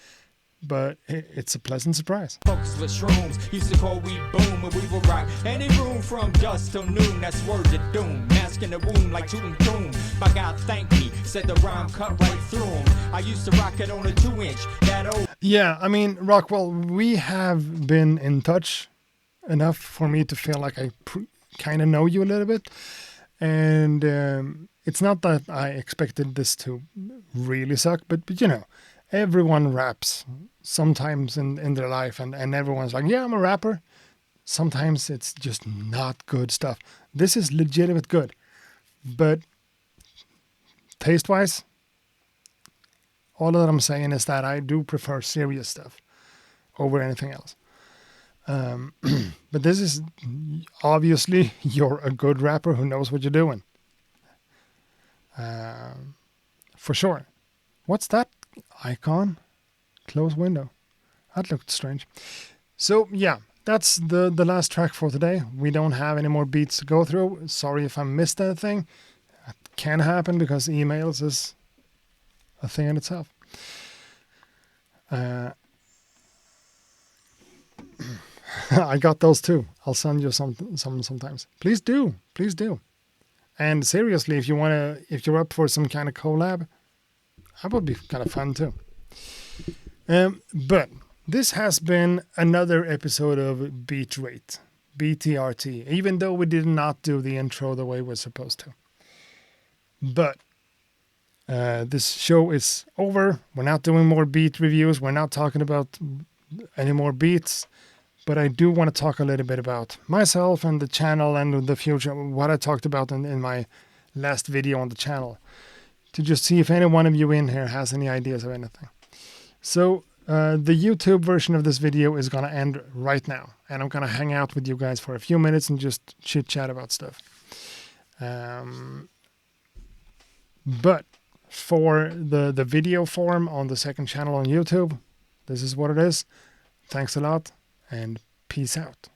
but it's a pleasant surprise. Focus with shrooms, used to call we boom when we were rock. Any room from dusk till noon, that's word to doom. Mask in the womb like Toon Toon. My God thank me, said the rhyme cut right through him. I used to rock it on a 2-inch, that old... Yeah, I mean, Rockwell, we have been in touch enough for me to feel like I kind of know you a little bit. And it's not that I expected this to really suck, but you know, everyone raps sometimes in their life, and everyone's like, yeah, I'm a rapper. Sometimes it's just not good stuff. This is legitimate good. But taste-wise, all that I'm saying is that I do prefer serious stuff over anything else. But this is obviously you're a good rapper who knows what you're doing. For sure. What's that icon? Close window. That looked strange. So yeah, that's the last track for today. We don't have any more beats to go through. Sorry if I missed anything. That can happen because emails is a thing in itself. I got those too. I'll send you some sometimes. Please do. And seriously, if you're up for some kind of collab, that would be kind of fun too. But this has been another episode of Beat Rate, BTRT, even though we did not do the intro the way we're supposed to. But this show is over. We're not doing more beat reviews. We're not talking about any more beats. But I do want to talk a little bit about myself and the channel and the future, what I talked about in my last video on the channel, to just see if any one of you in here has any ideas of anything. So the YouTube version of this video is going to end right now. And I'm going to hang out with you guys for a few minutes and just chit chat about stuff. But for the video form on the second channel on YouTube, this is what it is. Thanks a lot and peace out.